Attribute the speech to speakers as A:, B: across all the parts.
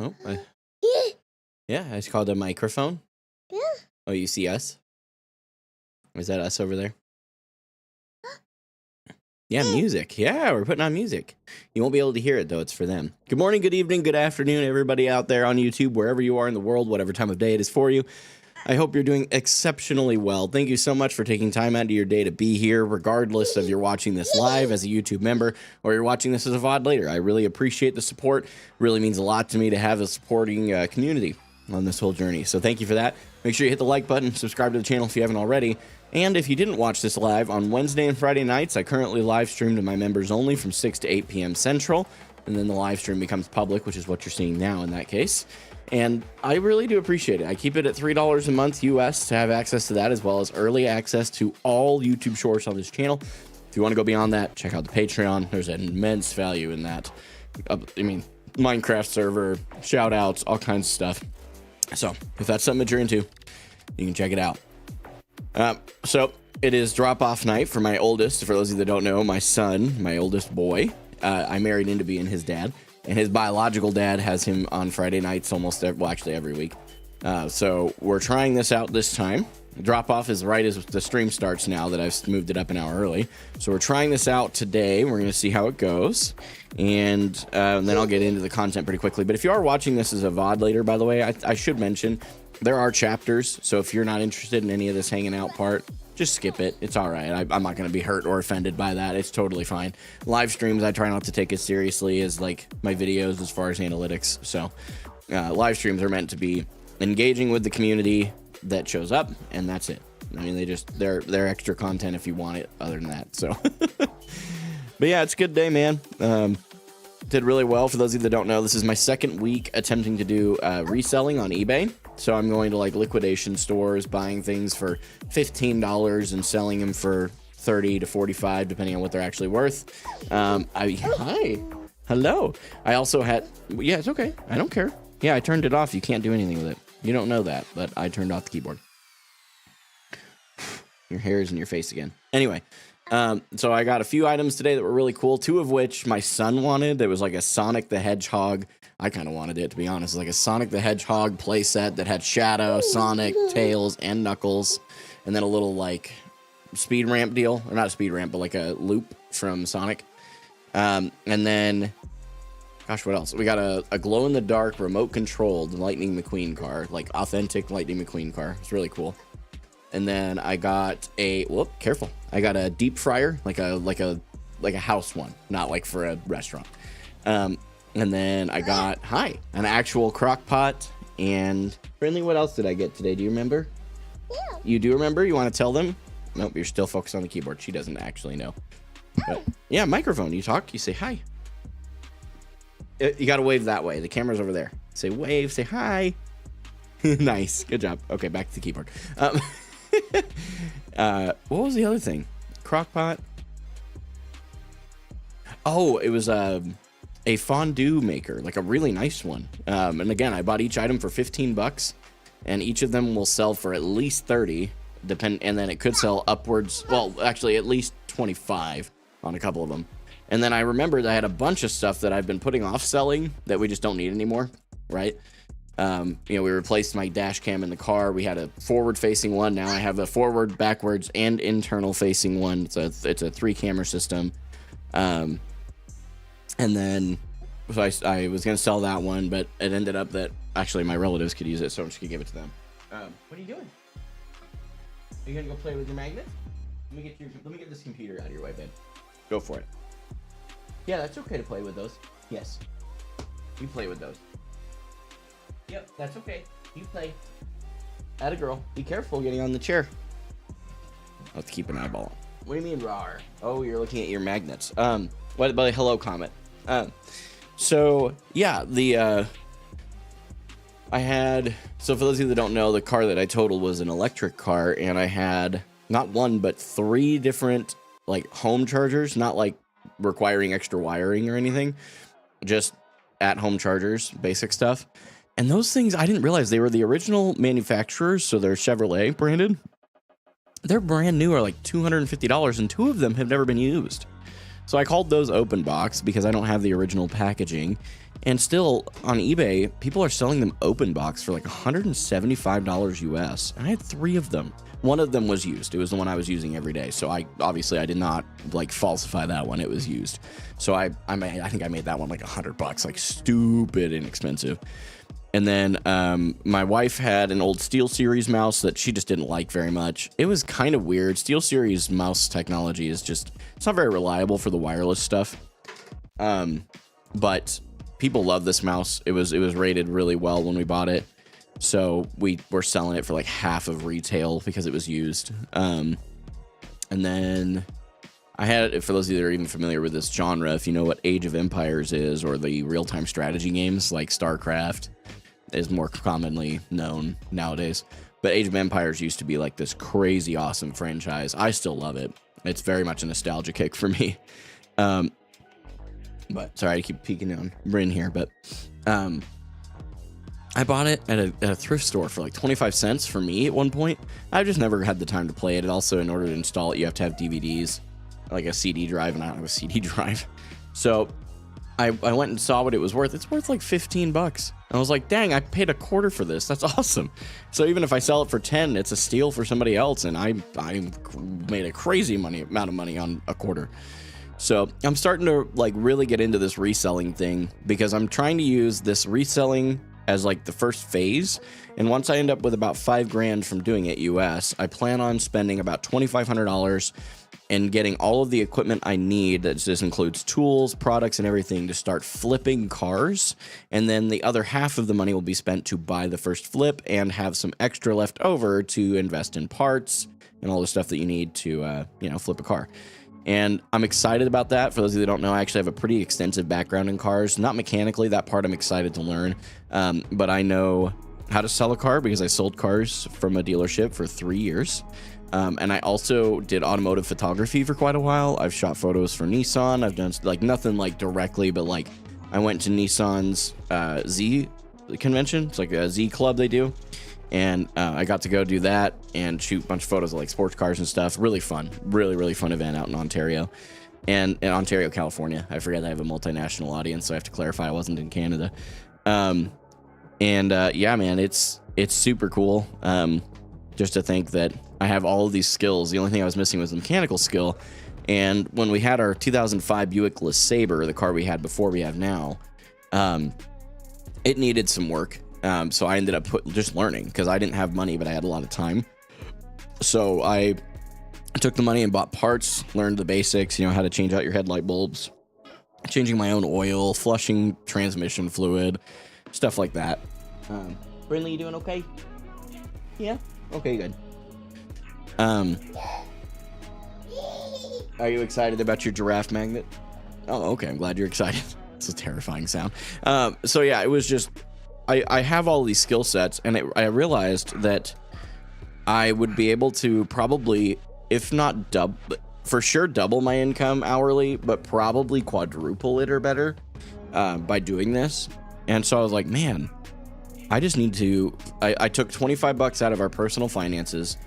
A: Oh, yeah, it's called a microphone.
B: Yeah.
A: Oh, you see us? Is that us over there? Yeah, music. Yeah, we're putting on music. You won't be able to hear it, though. It's for them. Good morning, good evening, good afternoon, everybody out there on YouTube, wherever you are in the world, whatever time of day it is for you. I hope you're doing exceptionally well. Thank you so much for taking time out of your day to be here, regardless of you're watching this live as a YouTube member or you're watching this as a VOD later. I really appreciate the support. It really means a lot to me to have a supporting community on this whole journey. So thank you for that. Make sure you hit the like button, subscribe to the channel if you haven't already. And if you didn't watch this live, on Wednesday and Friday nights, I currently live stream to my members only from 6 to 8 p.m. Central. And then the live stream becomes public, which is what you're seeing now in that case. And I really do appreciate it. I keep it at $3 a month US to have access to that, as well as early access to all YouTube shorts on this channel. If you want to go beyond that, check out the Patreon. There's an immense value in that. I mean, Minecraft server, shout outs, all kinds of stuff. So if that's something that you're into, you can check it out. So it is drop-off night for my oldest. For those of you that don't know, my son, my oldest boy, I married into being his dad. And his biological dad has him on Friday nights almost, well, actually every week. So we're trying this out this time. Drop-off is right as the stream starts now that I've moved it up an hour early. So we're trying this out today. We're going to see how it goes. And then I'll get into the content pretty quickly. But if you are watching this as a VOD later, by the way, I should mention there are chapters. So if you're not interested in any of this hanging out part, just skip it. It's all right. I'm not going to be hurt or offended by that. It's totally fine. Live streams, I try not to take as seriously as like my videos as far as analytics. So live streams are meant to be engaging with the community that shows up, and that's it. I mean, they're extra content if you want it other than that. So, but yeah, it's a good day, man. Did really well. For those of you that don't know, this is my second week attempting to do reselling on eBay. So I'm going to like liquidation stores, buying things for $15 and selling them for 30 to 45, depending on what they're actually worth. Hi, hello. I also had, yeah, it's okay. I don't care. Yeah, I turned it off. You can't do anything with it. You don't know that, but I turned off the keyboard. Your hair is in your face again. Anyway, so I got a few items today that were really cool. Two of which my son wanted. There was like a Sonic the Hedgehog. I kind of wanted it, to be honest. Like a Sonic the Hedgehog playset that had Shadow, Sonic, Tails, and Knuckles. And then a little like speed ramp deal. Or not a speed ramp, but like a loop from Sonic. And then, gosh, what else? We got a glow-in-the-dark remote-controlled Lightning McQueen car. Like authentic Lightning McQueen car. It's really cool. And then I got a, whoop, careful. I got a deep fryer, like a house one, not like for a restaurant. And then I got, an actual crock pot. And Friendly, what else did I get today? Do you remember?
B: Yeah.
A: You do remember? You want to tell them? Nope, you're still focused on the keyboard. She doesn't actually know. But, yeah, microphone. You talk, you say hi. You got to wave that way. The camera's over there. Say wave, say hi. Nice. Good job. Okay, back to the keyboard. What was the other thing? Crockpot. Oh, it was a fondue maker, like a really nice one. And again, I bought each item for $15, and each of them will sell for at least 30, and then it could sell upwards. Well, actually, at least 25 on a couple of them. And then I remembered I had a bunch of stuff that I've been putting off selling that we just don't need anymore, right? We replaced my dash cam in the car. We had a forward-facing one. Now I have a forward, backwards, and internal-facing one. It's a 3-camera system. And then so I was going to sell that one, but it ended up that actually my relatives could use it, so I'm just going to give it to them. What are you doing? Are you going to go play with your magnet? Let me get this computer out of your way, babe. Go for it. Yeah, that's okay to play with those. Yes. You play with those. Yep, that's okay. You play. Atta girl. Be careful getting on the chair. I'll have to keep an eyeball on. What do you mean, rawr? Oh, you're looking at your magnets. What about a hello comment? So yeah, I had, so for those of you that don't know, the car that I totaled was an electric car, and I had not one, but 3 different like home chargers, not like requiring extra wiring or anything, just at home chargers, basic stuff. And those things, I didn't realize they were the original manufacturers, so they're Chevrolet branded. They're brand new, are like $250, and 2 of them have never been used. So I called those open box because I don't have the original packaging. And still on eBay, people are selling them open box for like $175 US. And I had 3 of them. One of them was used. It was the one I was using every day. So I did not like falsify that one. It was used. So I think I made that one like $100, like stupid inexpensive. And then my wife had an old SteelSeries mouse that she just didn't like very much. It was kind of weird. SteelSeries mouse technology is just, it's not very reliable for the wireless stuff. But people love this mouse. It was rated really well when we bought it. So we were selling it for like half of retail because it was used. And then I had it, for those of you that are even familiar with this genre, if you know what Age of Empires is, or the real-time strategy games like StarCraft is more commonly known nowadays. But Age of Empires used to be like this crazy awesome franchise. I still love it. It's very much a nostalgia kick for me. But sorry, I keep peeking on Bryn here, but I bought it at a thrift store for like 25 cents for me at one point. I've just never had the time to play it. And also, in order to install it, you have to have DVDs, like a CD drive, and I don't have a CD drive. So I went and saw what it was worth. It's worth like $15. I was like, dang, I paid $0.25 for this. That's awesome. So even if I sell it for 10, it's a steal for somebody else, and I made a crazy amount of money on $0.25. So I'm starting to like really get into this reselling thing because I'm trying to use this reselling as like the first phase. And once I end up with about $5,000 from doing it US, I plan on spending about $2,500 and getting all of the equipment I need. That just includes tools, products, and everything to start flipping cars. And then the other half of the money will be spent to buy the first flip and have some extra left over to invest in parts and all the stuff that you need to, flip a car. And I'm excited about that. For those of you that don't know, I actually have a pretty extensive background in cars. Not mechanically, that part I'm excited to learn. But I know how to sell a car because I sold cars from a dealership for 3 years. And I also did automotive photography for quite a while. I've shot photos for Nissan. I've done like nothing like directly, but like I went to Nissan's Z convention. It's like a Z club they do. And I got to go do that and shoot a bunch of photos of like sports cars and stuff. Really fun. Really, really fun event out in Ontario. And in Ontario, California. I forget I have a multinational audience, so I have to clarify I wasn't in Canada. Yeah, man, it's super cool. Just to think that I have all of these skills. The only thing I was missing was the mechanical skill. And when we had our 2005 Buick LeSabre, the car we had before we have now, it needed some work. So I ended up just learning because I didn't have money, but I had a lot of time. So I took the money and bought parts, learned the basics, how to change out your headlight bulbs, changing my own oil, flushing transmission fluid, stuff like that. Brinley, you doing okay? Yeah? Okay, good. Are you excited about your giraffe magnet? Oh, okay. I'm glad you're excited. It's a terrifying sound. So yeah, it was just, I have all these skill sets, and I realized that I would be able to probably, if not for sure double my income hourly, but probably quadruple it or better by doing this. And so I was like, man, I just need to, I took $25 out of our personal finances,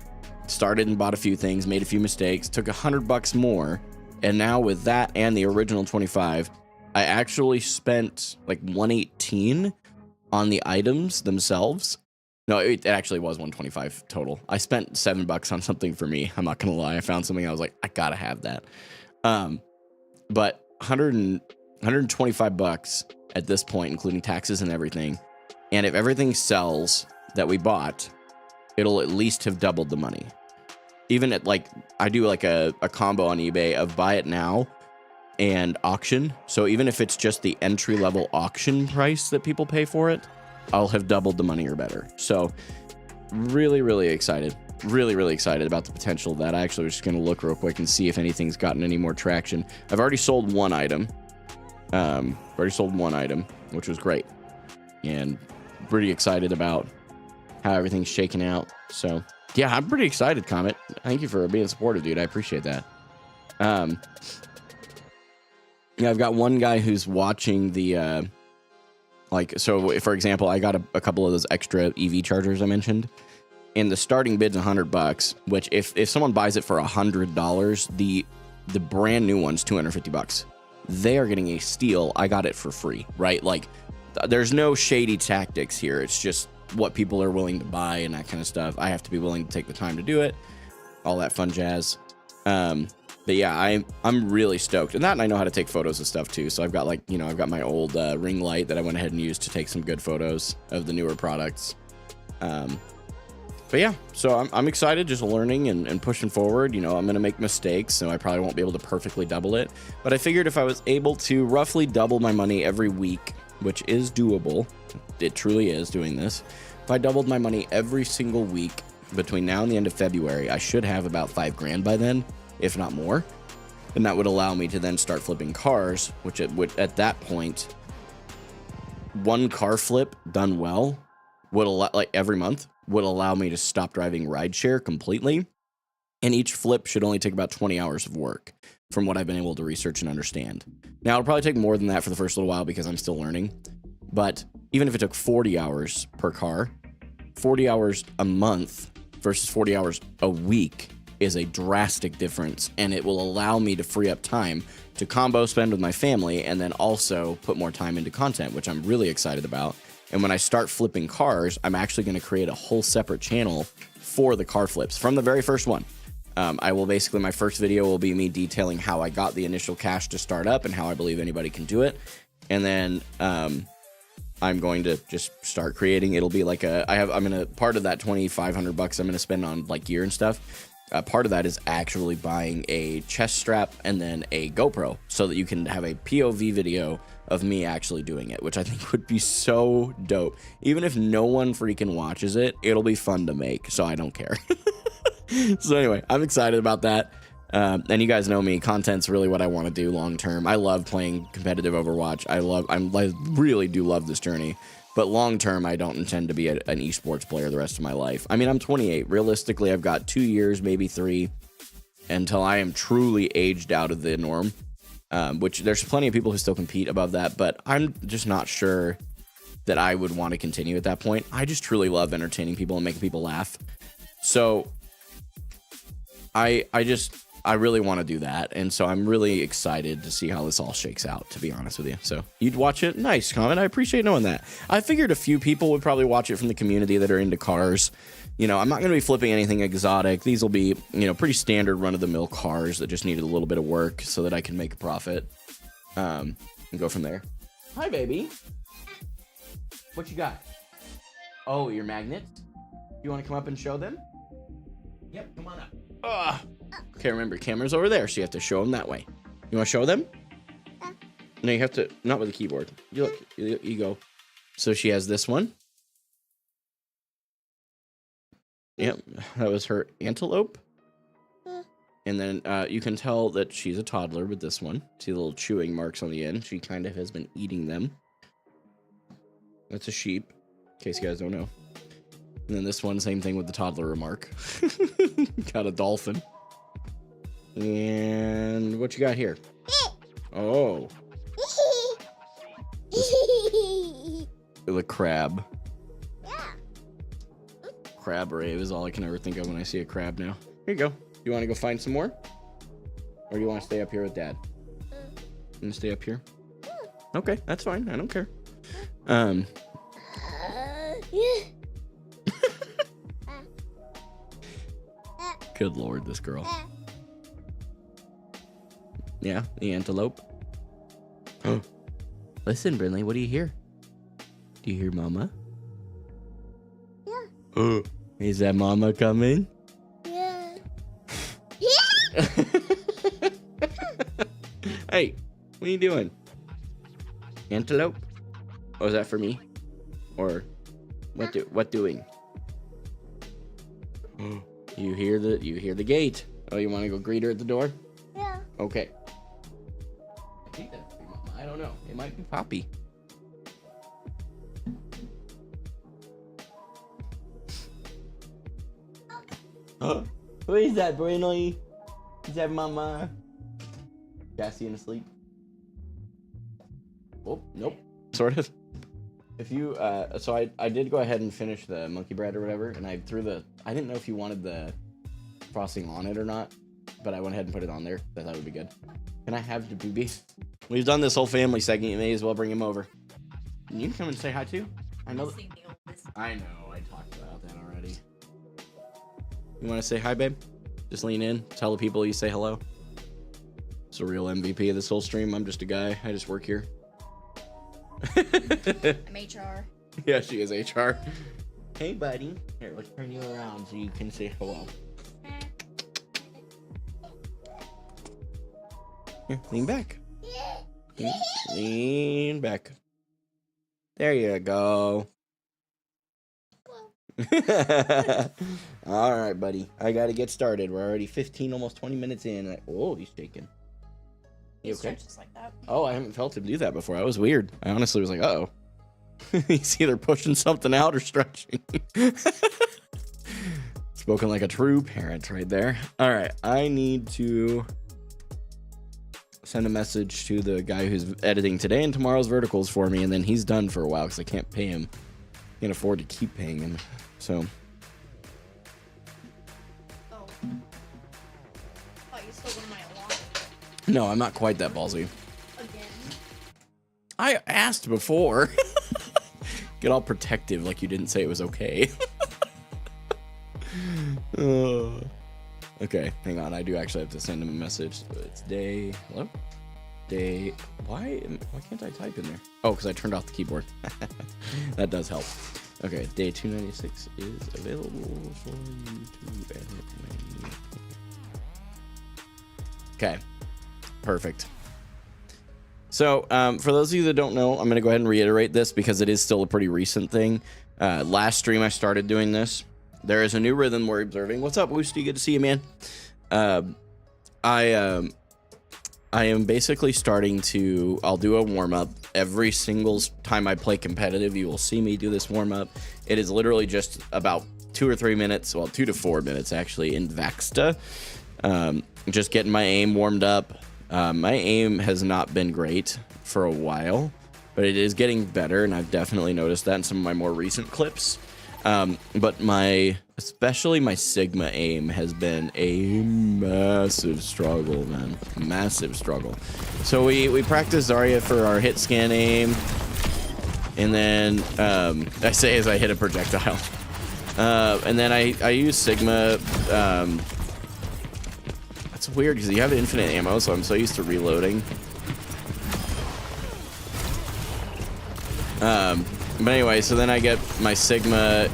A: started and bought a few things, made a few mistakes, took $100 more. And now with that and the original 25, I actually spent like 118 on the items themselves. No, it actually was 125 total. I spent $7 on something for me. I'm not gonna lie. I found something I was like, I gotta have that. But $125 at this point, including taxes and everything. And if everything sells that we bought, it'll at least have doubled the money. Even at like, I do like a combo on eBay of buy it now and auction. So even if it's just the entry level auction price that people pay for it, I'll have doubled the money or better. So really, really excited. Really, really excited about the potential of that. I actually was just going to look real quick and see if anything's gotten any more traction. I've already sold one item. Which was great. And pretty excited about how everything's shaking out. So yeah, I'm pretty excited, Comet. Thank you for being supportive, dude. I appreciate that. Yeah, I've got one guy who's watching the, so for example, I got a couple of those extra EV chargers I mentioned, and the starting bid's $100, which if someone buys it for $100, the the brand new one's $250. They are getting a steal. I got it for free, right? Like, there's no shady tactics here. It's just what people are willing to buy and that kind of stuff. I have to be willing to take the time to do it. All that fun jazz. But yeah, I'm really stoked. And that, and I know how to take photos of stuff too. So I've got, like, you know, I've got my old ring light that I went ahead and used to take some good photos of the newer products. But yeah, so I'm excited, just learning and pushing forward. You know, I'm going to make mistakes, so I probably won't be able to perfectly double it. But I figured if I was able to roughly double my money every week, which is doable, it truly is doing this. If I doubled my money every single week between now and the end of February, I should have about $5,000 by then, if not more. And that would allow me to then start flipping cars, which it would, at that point, one car flip done well would allow, like every month, would allow me to stop driving rideshare completely. And each flip should only take about 20 hours of work from what I've been able to research and understand. Now, it'll probably take more than that for the first little while because I'm still learning. But even if it took 40 hours per car, 40 hours a month versus 40 hours a week is a drastic difference. And it will allow me to free up time to combo spend with my family and then also put more time into content, which I'm really excited about. And when I start flipping cars, I'm actually going to create a whole separate channel for the car flips from the very first one. I will basically, my first video will be me detailing how I got the initial cash to start up and how I believe anybody can do it. And then I'm going to just start creating. It'll be like part of that $2,500 I'm going to spend on like gear and stuff. Part of that is actually buying a chest strap and then a GoPro so that you can have a POV video of me actually doing it, which I think would be so dope. Even if no one freaking watches it, it'll be fun to make, so I don't care. So anyway, I'm excited about that. And you guys know me, content's really what I want to do long term. I love playing competitive Overwatch. I really do love this journey. But long term, I don't intend to be an esports player the rest of my life. I mean, I'm 28. Realistically, I've got 2 years, maybe 3, until I am truly aged out of the norm. Which there's plenty of people who still compete above that, but I'm just not sure that I would want to continue at that point. I just truly love entertaining people and making people laugh. So I really want to do that. And so I'm really excited to see how this all shakes out, to be honest with you. So you'd watch it? Nice comment. I appreciate knowing that. I figured a few people would probably watch it from the community that are into cars. You know, I'm not going to be flipping anything exotic. These will be, you know, pretty standard run-of-the-mill cars that just needed a little bit of work so that I can make a profit and go from there. Hi, baby. What you got? Oh, your magnets? You want to come up and show them? Yep, come on up. Ugh. Okay, remember, camera's over there, so you have to show them that way. You want to show them? No, you have to, not with the keyboard. You look, you go. So she has this one. Yep, that was her antelope. And then you can tell that she's a toddler with this one. See the little chewing marks on the end. She kind of has been eating them. That's a sheep, in case you guys don't know. And then this one, same thing with the toddler remark. Got a dolphin. And what you got here? Oh. The crab. Crab rave is all I can ever think of when I see a crab now. Here you go. You want to go find some more? Or do you want to stay up here with Dad? You want to stay up here? Okay, that's fine. I don't care. Good Lord, this girl. Yeah, the antelope. Oh. Listen, Brinley, what do you hear? Do you hear Mama?
B: Yeah.
A: Oh, is that Mama coming?
B: Yeah.
A: Hey, what are you doing? Antelope? Oh, is that for me? Or what doing? You hear the gate. Oh, you want to go greet her at the door?
B: Yeah.
A: Okay. I think that's for Mama. I don't know. It might be Poppy. Who is that, Brinley? Is that Mama? Cassie asleep? Oh, nope. Sort of. If you, so I did go ahead and finish the monkey bread or whatever, and I didn't know if you wanted the frosting on it or not. but I went ahead and put it on there. I thought it would be good. Can I have the BB? We've done this whole family segment. You may as well bring him over. You can come and say hi too. I know. I know. I talked about that already. You want to say hi, babe? Just lean in. Tell the people you say hello. It's a real MVP of this whole stream. I'm just a guy. I just work here.
C: I'm HR.
A: Yeah, she is HR. Hey, buddy. Here, let's turn you around so you can say hello. Here, lean back. Lean back. There you go. All right, buddy. I got to get started. We're already 15, almost 20 minutes in. Oh, he's shaking. You okay?
C: Just like that.
A: Oh, I haven't felt him do that before. That was weird. I honestly was like, uh-oh. He's either pushing something out or stretching. Spoken like a true parent right there. All right, I need to send a message to the guy who's editing today and tomorrow's verticals for me, and then he's done for a while because I can't pay him. Can't afford to keep paying him. So.
C: Oh. Oh, you stole one of my alarms.
A: No, I'm not quite that ballsy.
C: Again.
A: I asked before. Get all protective like you didn't say it was okay. Okay, hang on. I do actually have to send him a message. It's day. Hello? Day. Why can't I type in there? Oh, because I turned off the keyboard. That does help. Okay, day 296 is available for you to edit manually. Okay, perfect. So, for those of you that don't know, I'm going to go ahead and reiterate this because it is still a pretty recent thing. Last stream I started doing this. There is a new rhythm we're observing. What's up, Woosty? Good to see you, man. I am basically starting to... I'll do a warm-up. Every single time I play competitive, you will see me do this warm-up. It is literally just about 2 or 3 minutes, well, 2 to 4 minutes, actually, in VAXTA. Just getting my aim warmed up. My aim has not been great for a while, but it is getting better, and I've definitely noticed that in some of my more recent clips. But especially my Sigma aim has been a massive struggle, man. Massive struggle. So we practiced Zarya for our hit scan aim, and then I say as I hit a projectile. And then I use Sigma. That's weird because you have infinite ammo, so I'm so used to reloading. But anyway, so then I get my Sigma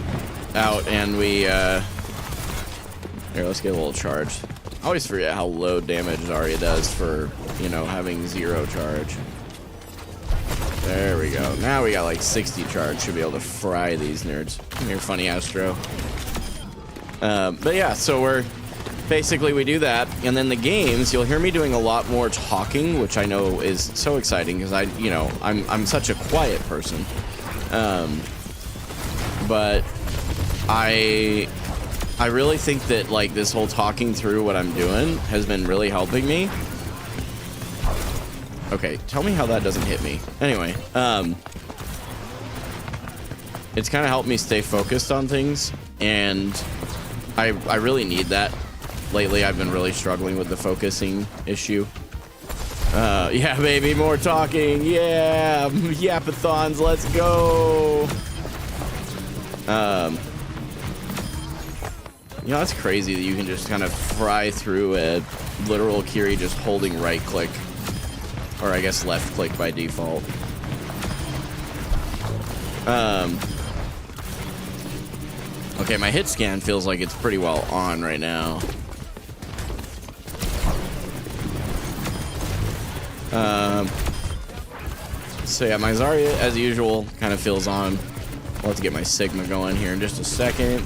A: out and we, here, let's get a little charge. I always forget how low damage Zarya does for, you know, having 0 charge. There we go. Now we got like 60 charge. Should be able to fry these nerds. Come here, funny Astro. But yeah, so basically we do that, and then the games, you'll hear me doing a lot more talking, which I know is so exciting because I'm such a quiet person. But I really think that like this whole talking through what I'm doing has been really helping me. Okay, tell me how that doesn't hit me. Anyway, it's kind of helped me stay focused on things, and I really need that. Lately, I've been really struggling with the focusing issue. Yeah, baby, more talking. Yeah, yapathons, let's go. You know, that's crazy that you can just kind of fry through a literal Kiri just holding right click. Or I guess left click by default. Okay, my hit scan feels like it's pretty well on right now. So yeah, my Zarya, as usual, kind of feels on. I'll have to get my Sigma going here in just a second.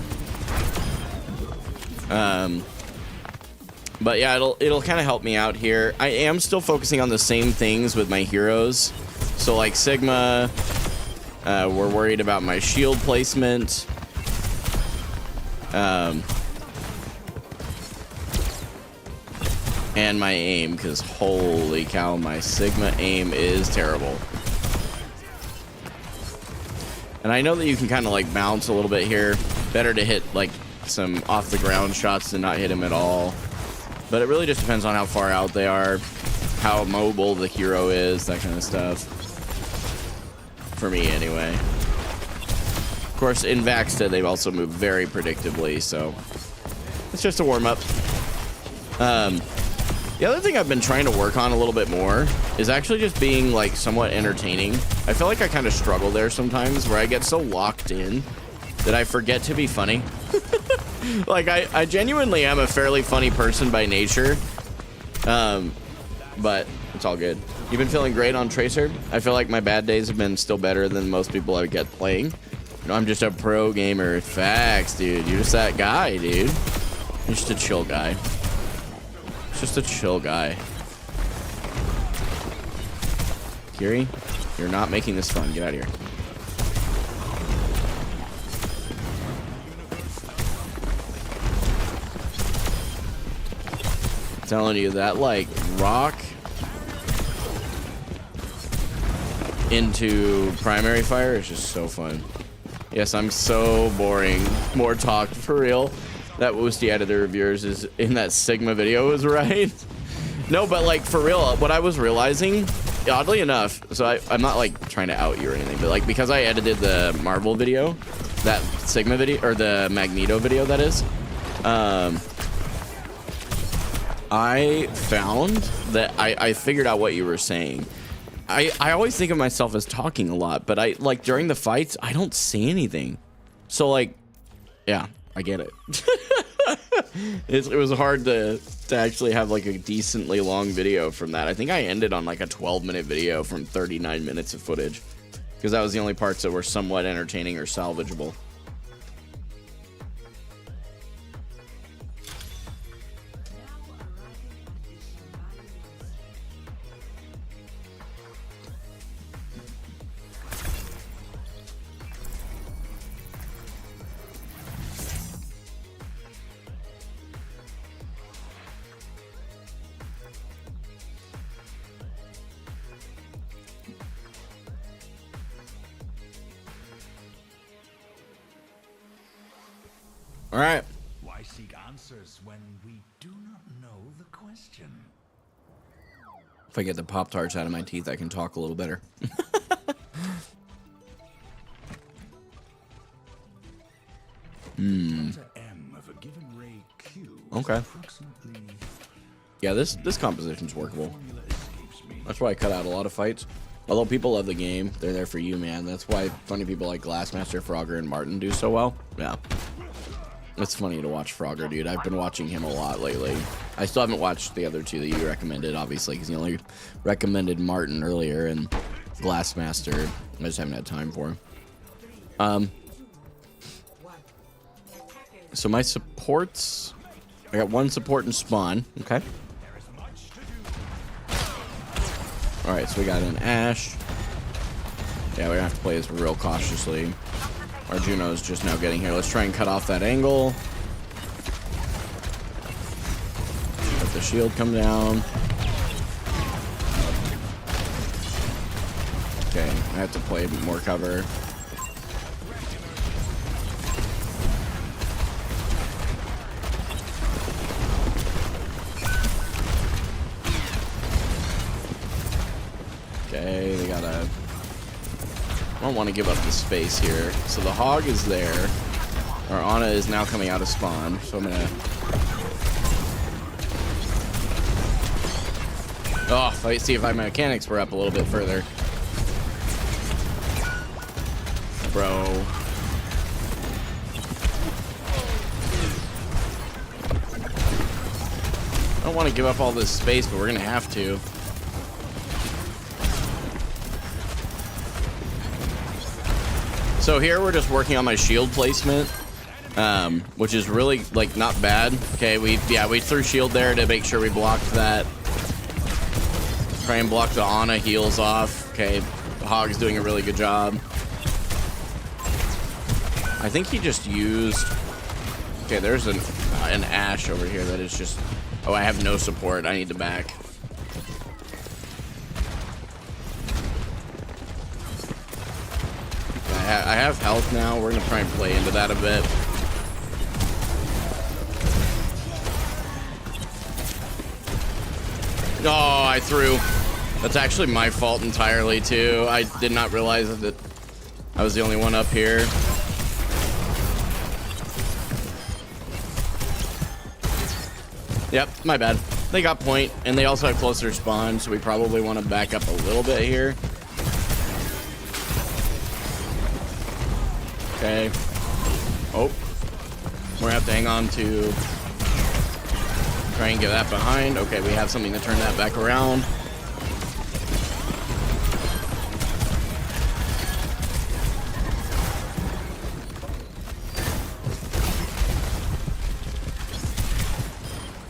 A: But yeah, it'll kind of help me out here. I am still focusing on the same things with my heroes. So like Sigma, we're worried about my shield placement. And my aim, because holy cow, my Sigma aim is terrible. And I know that you can kind of like bounce a little bit here. Better to hit like some off the ground shots than not hit him at all. But it really just depends on how far out they are, how mobile the hero is, that kind of stuff. For me, anyway. Of course, in VAXTA, they also move very predictably, so it's just a warm-up. The other thing I've been trying to work on a little bit more is actually just being, like, somewhat entertaining. I feel like I kind of struggle there sometimes, where I get so locked in that I forget to be funny. Like, I genuinely am a fairly funny person by nature, but it's all good. You've been feeling great on Tracer? I feel like my bad days have been still better than most people I get playing. You know, I'm just a pro gamer. Facts, dude. You're just that guy, dude. You're just a chill guy. Just a chill guy. Kiri, you're not making this fun. Get out of here. I'm telling you that, like, rock into primary fire is just so fun. Yes, I'm so boring. More talk for real. That Woosty editor of yours is in that Sigma video was right. No, but like for real, what I was realizing, oddly enough, so I'm not like trying to out you or anything, but like because I edited the Marvel video, that Sigma video, or the Magneto video that is, I found that I figured out what you were saying. I always think of myself as talking a lot, but I like during the fights, I don't say anything. So like, yeah, I get it. It was hard to actually have like a decently long video from that. I think I ended on like a 12-minute video from 39 minutes of footage because that was the only parts that were somewhat entertaining or salvageable. All right.
D: Why seek answers when we do not know the question?
A: If I get the Pop-Tarts out of my teeth, I can talk a little better.
D: M of a given ray Q.
A: Okay. Yeah, this composition's workable. That's why I cut out a lot of fights. Although people love the game, they're there for you, man. That's why funny people like Glassmaster, Frogger, and Martin do so well. Yeah. It's funny to watch Frogger, dude. I've been watching him a lot lately. I still haven't watched the other two that you recommended, obviously, because you only recommended Martin earlier and Glassmaster. I just haven't had time for him. So my supports, I got one support and spawn. Okay. All right, so we got an Ashe. Yeah, we're gonna have to play this real cautiously. Arjuno's just now getting here. Let's try and cut off that angle. Let the shield come down. Okay, I have to play a bit more cover. Okay, they gotta... I don't want to give up the space here. So the hog is there. Our Ana is now coming out of spawn, so I'm gonna... Oh, let's see if my mechanics were up a little bit further. Bro. I don't want to give up all this space, but we're gonna have to. So here we're just working on my shield placement, which is really like not bad. Okay, we threw shield there to make sure we blocked that. Try and block the Ana heals off. Okay, the Hog's doing a really good job. I think he just used. Okay, there's an Ashe over here that is just. Oh, I have no support. I need to back. I have health now. We're gonna try and play into that a bit. Oh, I threw. That's actually my fault entirely, too. I did not realize that I was the only one up here. Yep, my bad. They got point, and they also have closer spawn, so we probably want to back up a little bit here. Okay. Oh. We're going to have to hang on to... Try and get that behind. Okay, we have something to turn that back around.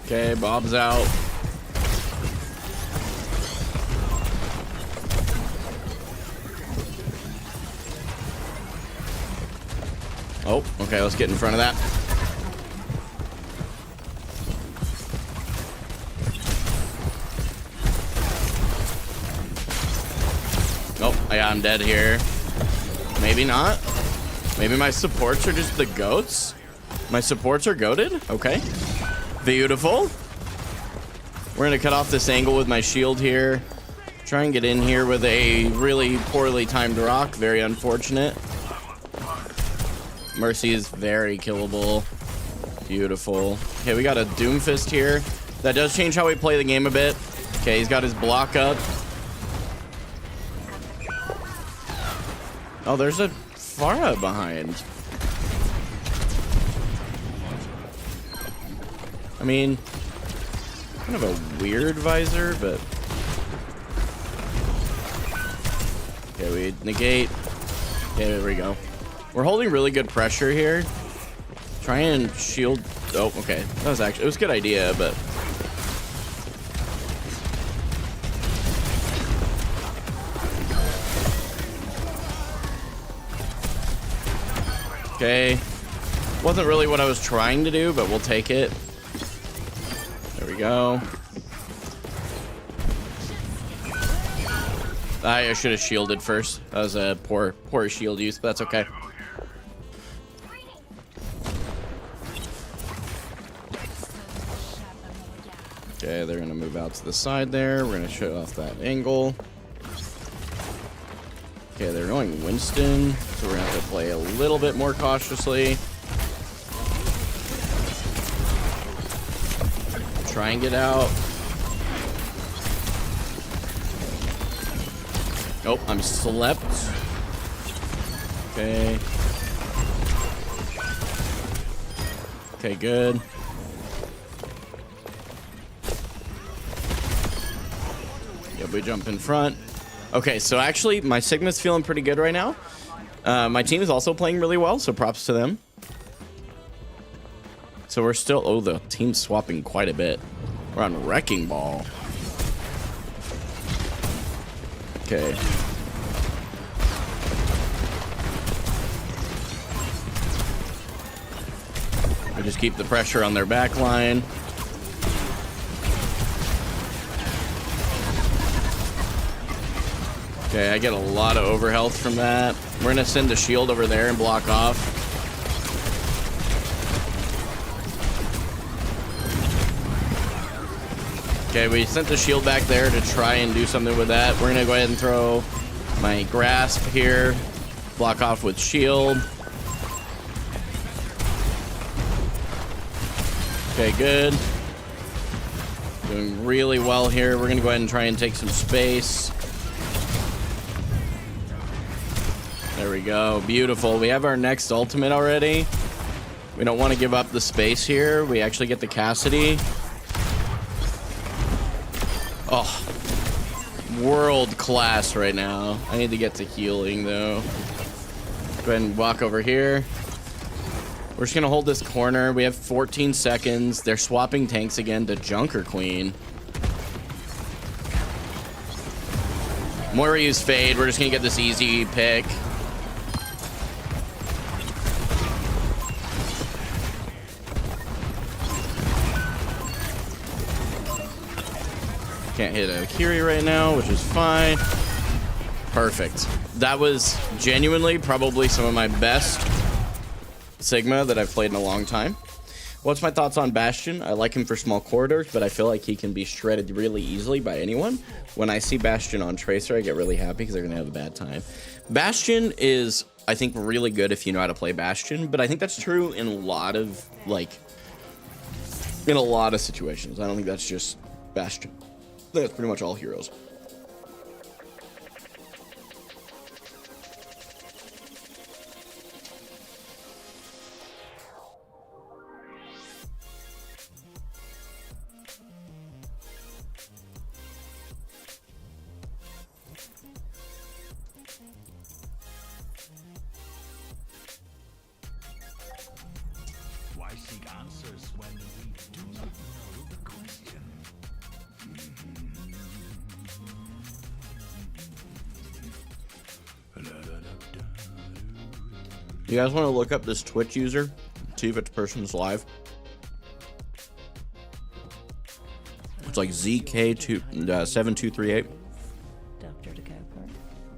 A: Okay, Bob's out. Oh, okay, let's get in front of that. Oh, yeah, I'm dead here. Maybe not. Maybe my supports are just the goats? My supports are goated? Okay. Beautiful. We're gonna cut off this angle with my shield here. Try and get in here with a really poorly timed rock. Very unfortunate. Mercy is very killable. Beautiful. Okay, we got a Doomfist here. That does change how we play the game a bit. Okay, he's got his block up. Oh, there's a Pharah behind. I mean, kind of a weird visor, but... Okay, we negate. Okay, there we go. We're holding really good pressure here. Try and shield... Oh, okay. That was actually... It was a good idea, but... Okay. Wasn't really what I was trying to do, but we'll take it. There we go. I should have shielded first. That was a poor shield use, but that's okay. Okay, they're gonna move out to the side there. We're gonna shut off that angle. Okay, they're going Winston, so we're gonna have to play a little bit more cautiously. Try and get out. Oh, I'm slept. Okay. Okay, good. Yep, we jump in front. Okay, so actually, my Sigma's feeling pretty good right now. My team is also playing really well, so props to them. So we're still... Oh, the team's swapping quite a bit. We're on Wrecking Ball. Okay. We just keep the pressure on their back line. Okay, I get a lot of overhealth from that. We're gonna send the shield over there and block off. Okay, we sent the shield back there to try and do something with that. We're gonna go ahead and throw my grasp here. Block off with shield. Okay, good. Doing really well here. We're gonna go ahead and try and take some space. There we go. Beautiful. We have our next ultimate already. We don't want to give up the space here. We actually get the Cassidy. Oh, world class right now. I need to get to healing though. Go ahead and walk over here. We're just gonna hold this corner. We have 14 seconds. They're swapping tanks again to Junker Queen. Moira use Fade. We're just gonna get this easy pick. Can't hit a Kiri right now, which is fine. Perfect. That was genuinely probably some of my best Sigma that I've played in a long time. What's my thoughts on Bastion? I like him for small corridors, but I feel like he can be shredded really easily by anyone. When I see Bastion on Tracer, I get really happy because they're going to have a bad time. Bastion is, I think, really good if you know how to play Bastion, but I think that's true in a lot of, like, in a lot of situations. I don't think that's just Bastion. I think that's pretty much all heroes.
D: Why seek answers when we do not know the question?
A: You guys want to look up this Twitch user? See if it's person's live. It's like ZK7238.
E: Doctor to go for.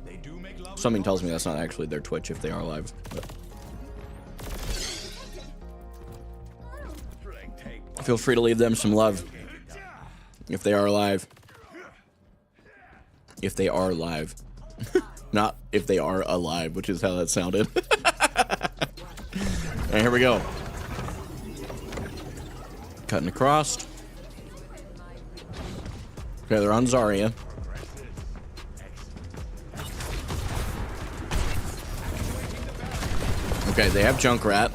D: They do make love.
A: Something tells me that's not actually their Twitch if they are live. But feel free to leave them some love if they are live. If they are live. Not if they are alive, which is how that sounded. And here we go. Cutting across. Okay, they're on Zarya. Okay, they have Junkrat.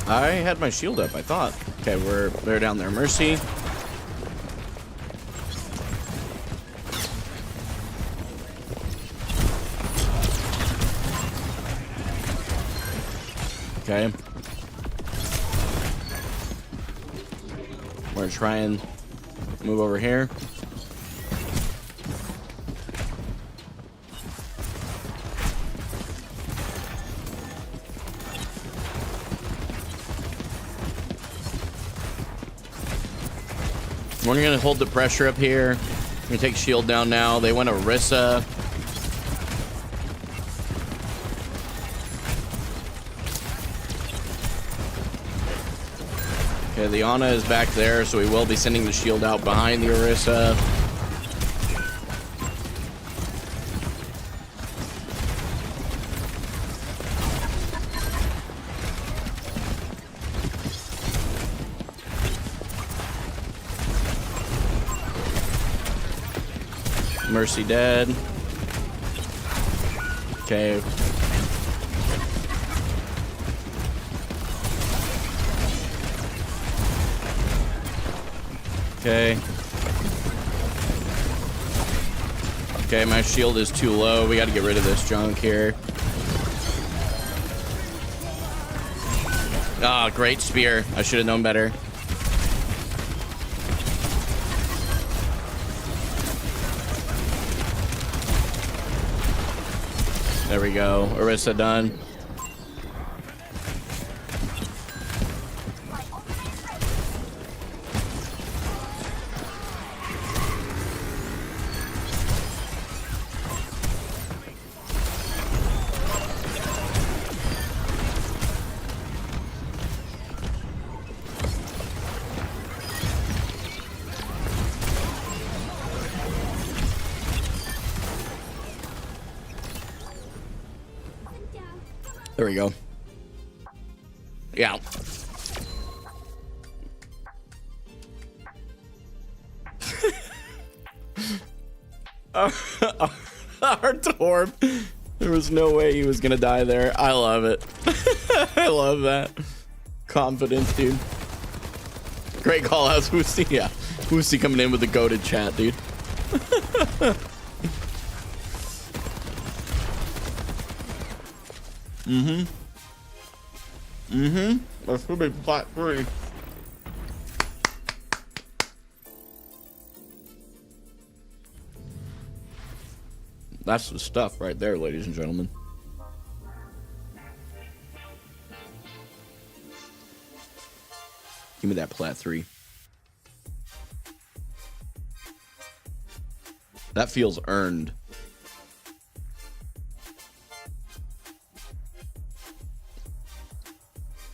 A: I had my shield up, I thought. Okay, they're down there. Mercy. Okay. We're gonna try and move over here. We're gonna hold the pressure up here. We're gonna take shield down now. They went Orisa. Okay, the Ana is back there, so we will be sending the shield out behind the Orisa. Mercy dead. Okay. Okay. Okay, my shield is too low. We got to get rid of this junk here. Ah, great spear. I should have known better. There we go. Orisa done. There we go. Yeah. Our Torb. There was no way he was gonna die there. I love it. I love that. Confidence, dude. Great call out, Woosty. Yeah. Woosty coming in with the goated chat, dude. That's gonna be flat 3. That's the stuff right there, ladies and gentlemen. Give me that plat 3. That feels earned.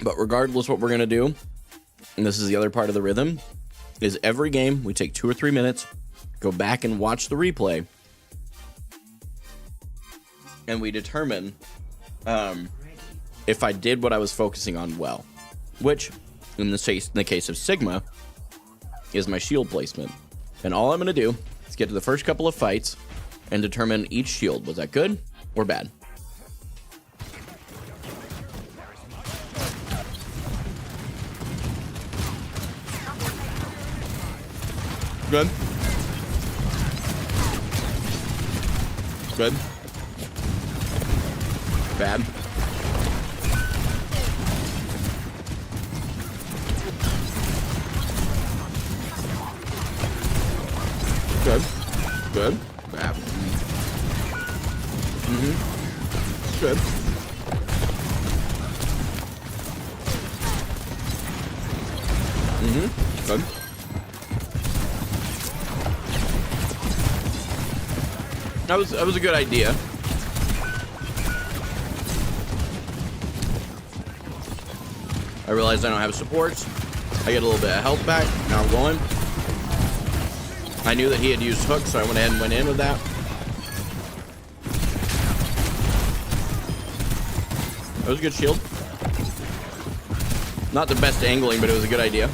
A: But regardless, what we're going to do, and this is the other part of the rhythm, is every game we take 2 or 3 minutes, go back and watch the replay, and we determine if I did what I was focusing on well, which in the case of Sigma is my shield placement. And all I'm going to do is get to the first couple of fights and determine each shield. Was that good or bad? Good. Good. Bad. Good. Good. Bad. Good. Good. That was a good idea. I realized I don't have supports. I get a little bit of health back. Now I'm going. I knew that he had used hook, so I went ahead and went in with that. That was a good shield. Not the best angling, but it was a good idea.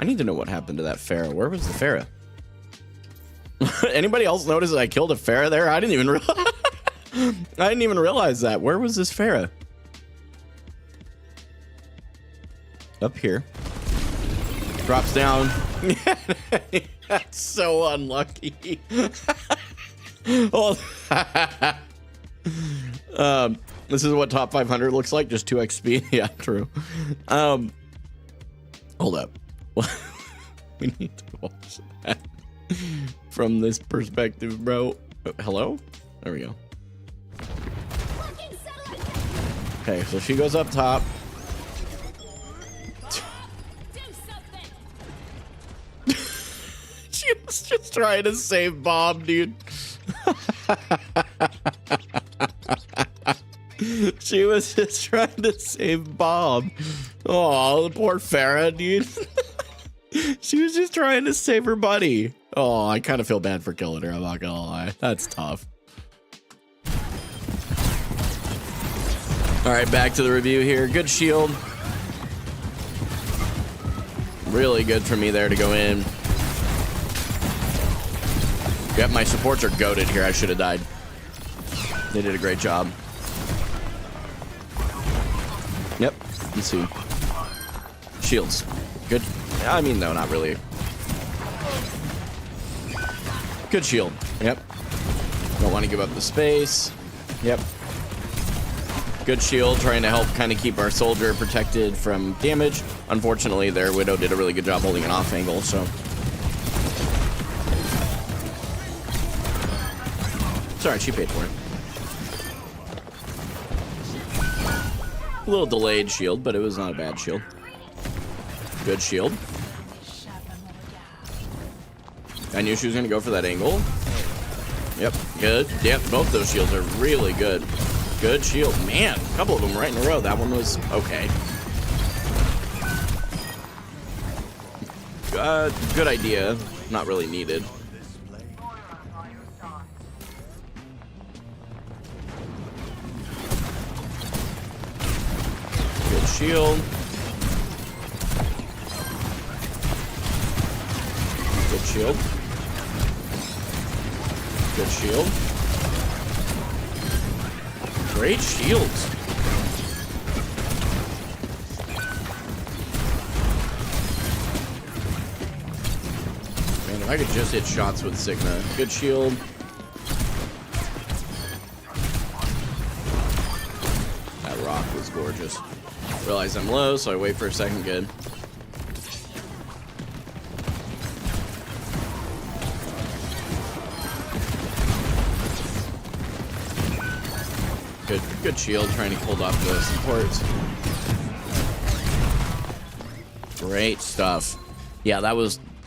A: I need to know what happened to that Pharah. Where was the Pharah? Anybody else notice that I killed a Pharah there? I didn't even realize that. Where was this Pharah? Up here. Drops down. That's so unlucky. Oh. This is what top 500 looks like. Just 2 XP. Yeah, true. Hold up. We need to watch that from this perspective, bro. Hello? There we go. Okay, so she goes up top. She was just trying to save Bob, dude. She was just trying to save Bob. Oh, the poor Pharah, dude. She was just trying to save her buddy. Oh, I kind of feel bad for killing her. I'm not gonna lie. That's tough. All right, back to the review here. Good shield. Really good for me there to go in. Yep, my supports are goated here. I should have died. They did a great job. Yep, let's see. Shields. Good. I mean, no, not really. Good shield. Yep. Don't want to give up the space. Yep. Good shield, trying to help kind of keep our soldier protected from damage. Unfortunately, their Widow did a really good job holding an off angle, so. Sorry, she paid for it. A little delayed shield, but it was not a bad shield. Good shield. I knew she was going to go for that angle. Yep, good. Yep, both those shields are really good. Good shield. Man, a couple of them right in a row. That one was okay. Good idea. Not really needed. Good shield. Good shield. Good shield. Great shields. Man, if I could just hit shots with Sigma. Good shield. That rock was gorgeous. Realize I'm low, so I wait for a second. Good. Good shield, trying to hold off the supports. Great stuff. Yeah,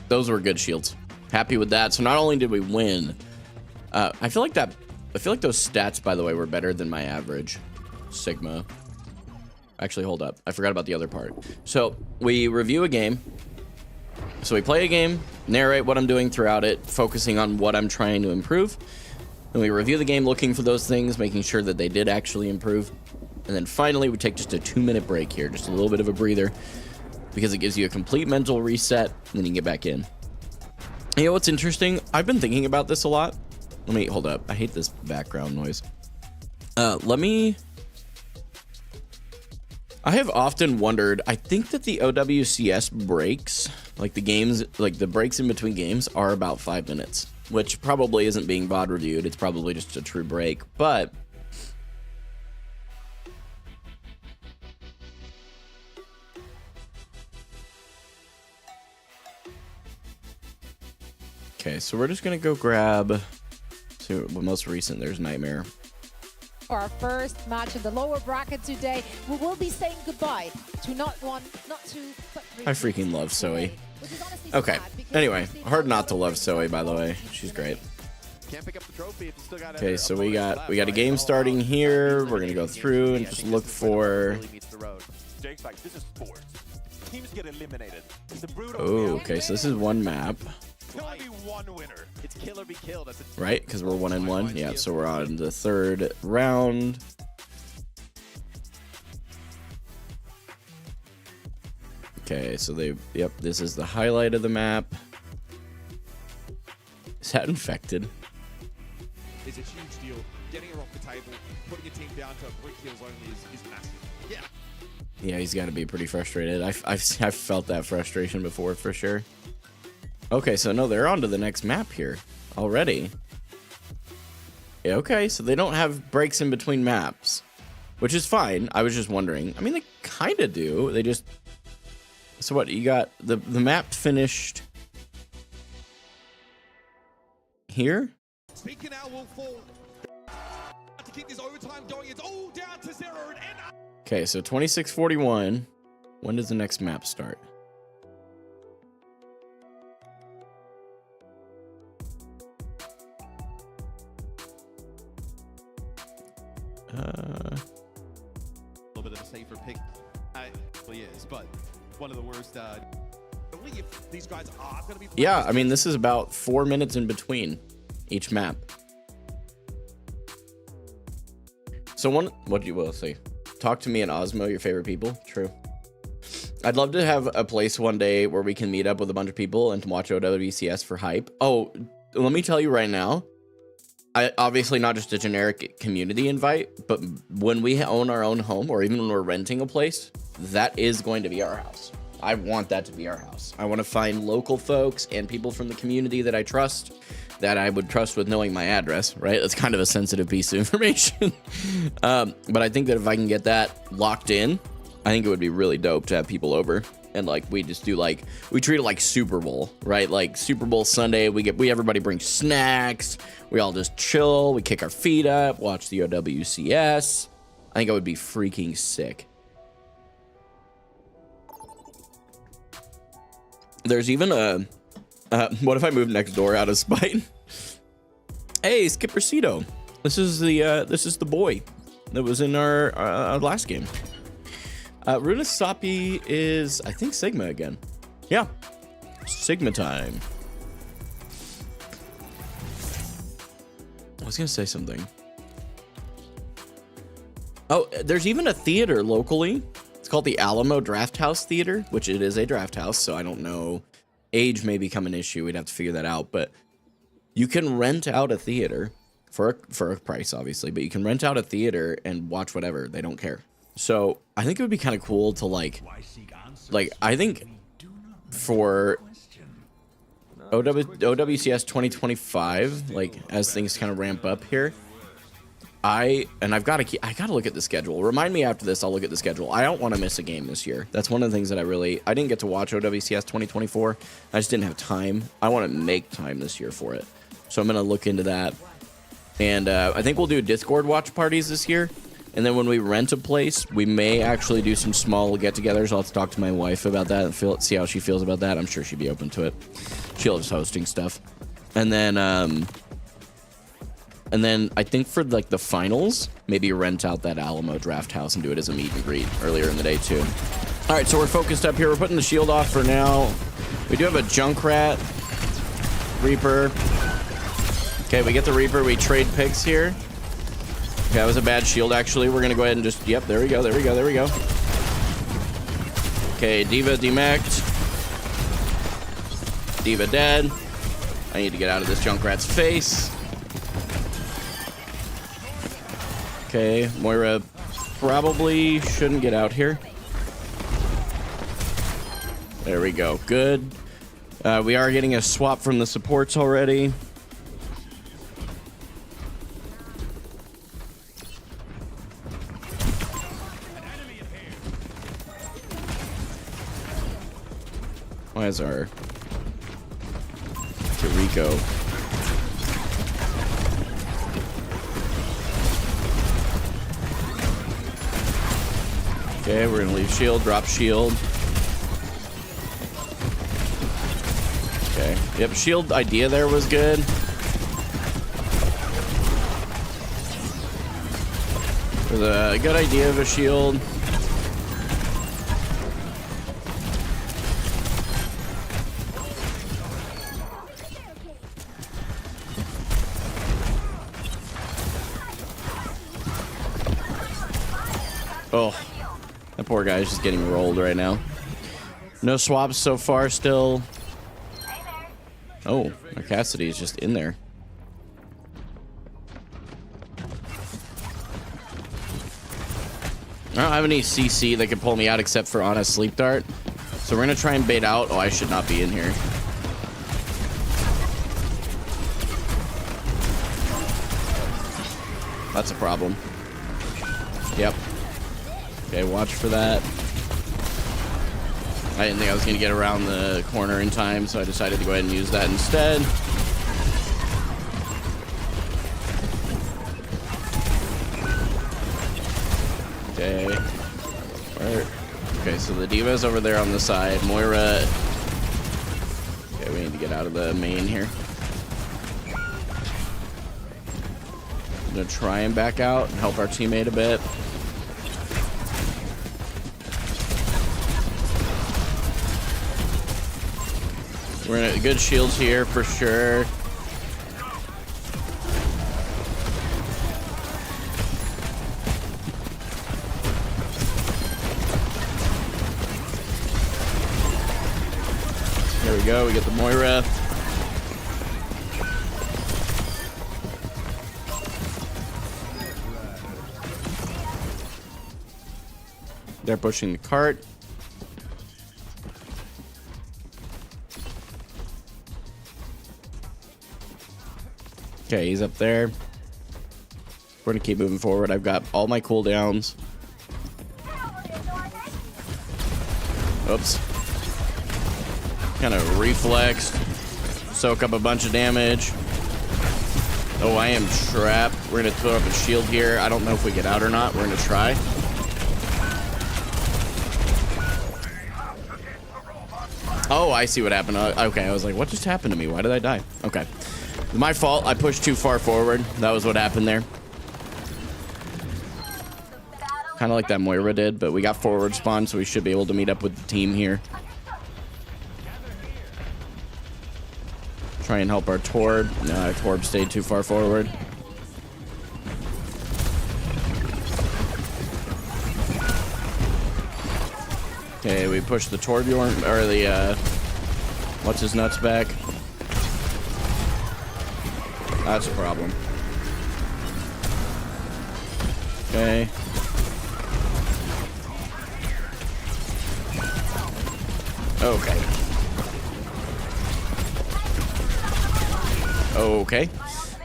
A: those were good shields. Happy with that. So not only did we win, I feel like those stats, by the way, were better than my average. Sigma. Actually, hold up. I forgot about the other part. So we review a game. So we play a game, narrate what I'm doing throughout it, focusing on what I'm trying to improve. Then we review the game, looking for those things, making sure that they did actually improve. And then finally, we take just a 2-minute break here, just a little bit of a breather, because it gives you a complete mental reset, and then you can get back in. You know what's interesting? I've been thinking about this a lot. Let me, hold up. I hate this background noise. I have often wondered, I think that the OWCS breaks, like the games, like the breaks in between games are about 5 minutes, which probably isn't being VOD reviewed. It's probably just a true break, but okay, so we're just gonna go grab, so the most recent, there's Nightmare.
F: For our first match in the lower bracket today, we will be saying goodbye to not two, but three.
A: I freaking love Zoe. Okay, anyway, hard not to love Zoe, by the way. She's great. Okay, so we got a game starting here. We're gonna go through and just look for. Oh, okay, so this is one map. Right, because we're 1-1. Yeah, so we're on the third round. Okay, so yep, this is the highlight of the map. Is that infected?
G: Is a huge deal. Getting her off the table, putting a team down to brick kills only is massive. Yeah.
A: Yeah, he's got to be pretty frustrated. I've felt that frustration before, for sure. Okay, so no, they're on to the next map here already. Yeah, okay, so they don't have breaks in between maps, which is fine. I was just wondering. I mean, they kind of do. They just... So what, you got the map finished here?
G: Speaking now will fall. To keep this overtime going, it's all down to 0 and end.
A: Okay, so 26:41. When does the next map start?
G: A little bit of a safer pick. Well, yes, but one of the worst. If these guys are going to be.
A: Yeah, I mean, this is about 4 minutes in between each map. So what do you will say? Talk to me and Osmo, your favorite people. True. I'd love to have a place one day where we can meet up with a bunch of people and watch OWCS for hype. Oh, let me tell you right now. Obviously not just a generic community invite, but when we own our own home or even when we're renting a place, that is going to be our house. I want that to be our house. I want to find local folks and people from the community that I trust, that I would trust with knowing my address, right? That's kind of a sensitive piece of information. But I think that if I can get that locked in, I think it would be really dope to have people over. And like we just do like we treat it like Super Bowl, right? Like Super Bowl Sunday, everybody brings snacks, we all just chill, we kick our feet up, watch the OWCS. I think it would be freaking sick. There's even a what if I move next door out of spite? Hey, Skippercito. This is the boy that was in our last game. Runasapi is, I think, Sigma again. Yeah. Sigma time. I was going to say something. Oh, there's even a theater locally. It's called the Alamo Draft House Theater, which it is a draft house, so I don't know. Age may become an issue. We'd have to figure that out. But you can rent out a theater for a price, obviously. But you can rent out a theater and watch whatever. They don't care. So I think it would be kind of cool to like I think for OWCS 2025, like as things kind of ramp up here, I gotta look at the schedule. Remind me after this, I'll look at the schedule. I don't want to miss a game this year. That's one of the things that I didn't get to watch OWCS 2024. I just didn't have time. I want to make time this year for it. So I'm gonna look into that. And I think we'll do Discord watch parties this year. And then when we rent a place, we may actually do some small get-togethers. I'll have to talk to my wife about that and see how she feels about that. I'm sure she'd be open to it. She loves hosting stuff. And then I think for like the finals, maybe rent out that Alamo Draft House and do it as a meet and greet earlier in the day too. All right, so we're focused up here. We're putting the shield off for now. We do have a Junkrat, Reaper. Okay, we get the Reaper. We trade picks here. Okay, that was a bad shield actually. We're gonna go ahead and just, yep, there we go, there we go, there we go. Okay, Diva demeched. Diva dead. I need to get out of this Junkrat's face. Okay, Moira probably shouldn't get out here. There we go, good. We are getting a swap from the supports already. Why is our Rico? Okay, we're gonna leave shield, drop shield. Okay, yep, shield idea there was good. It was a good idea of a shield. Oh, that poor guy's just getting rolled right now. No swaps so far still. Oh, our Cassidy is just in there. I don't have any CC that can pull me out except for on a sleep dart. So we're gonna try and bait out. Oh, I should not be in here. That's a problem. Yep. Okay, watch for that. I didn't think I was going to get around the corner in time, so I decided to go ahead and use that instead. Okay. Okay, so the Diva's over there on the side. Moira. Okay, we need to get out of the main here. I'm going to try and back out and help our teammate a bit. We're in a good shields here for sure. There we go. We get the Moira. They're pushing the cart. Okay, he's up there. We're gonna keep moving forward. I've got all my cooldowns. Oops. Kind of reflexed. Soak up a bunch of damage. Oh, I am trapped. We're gonna throw up a shield here. I don't know if we get out or not. We're gonna try. Oh, I see what happened. Okay, I was like, what just happened to me? Why did I die? Okay. My fault. I pushed too far forward. That was what happened there. Kind of like that Moira did, but we got forward spawn, so we should be able to meet up with the team here. Try and help our Torb. No, our Torb stayed too far forward. Okay, we pushed the Torbjorn, or the, what's his nuts back? That's a problem. Okay. Okay. Okay.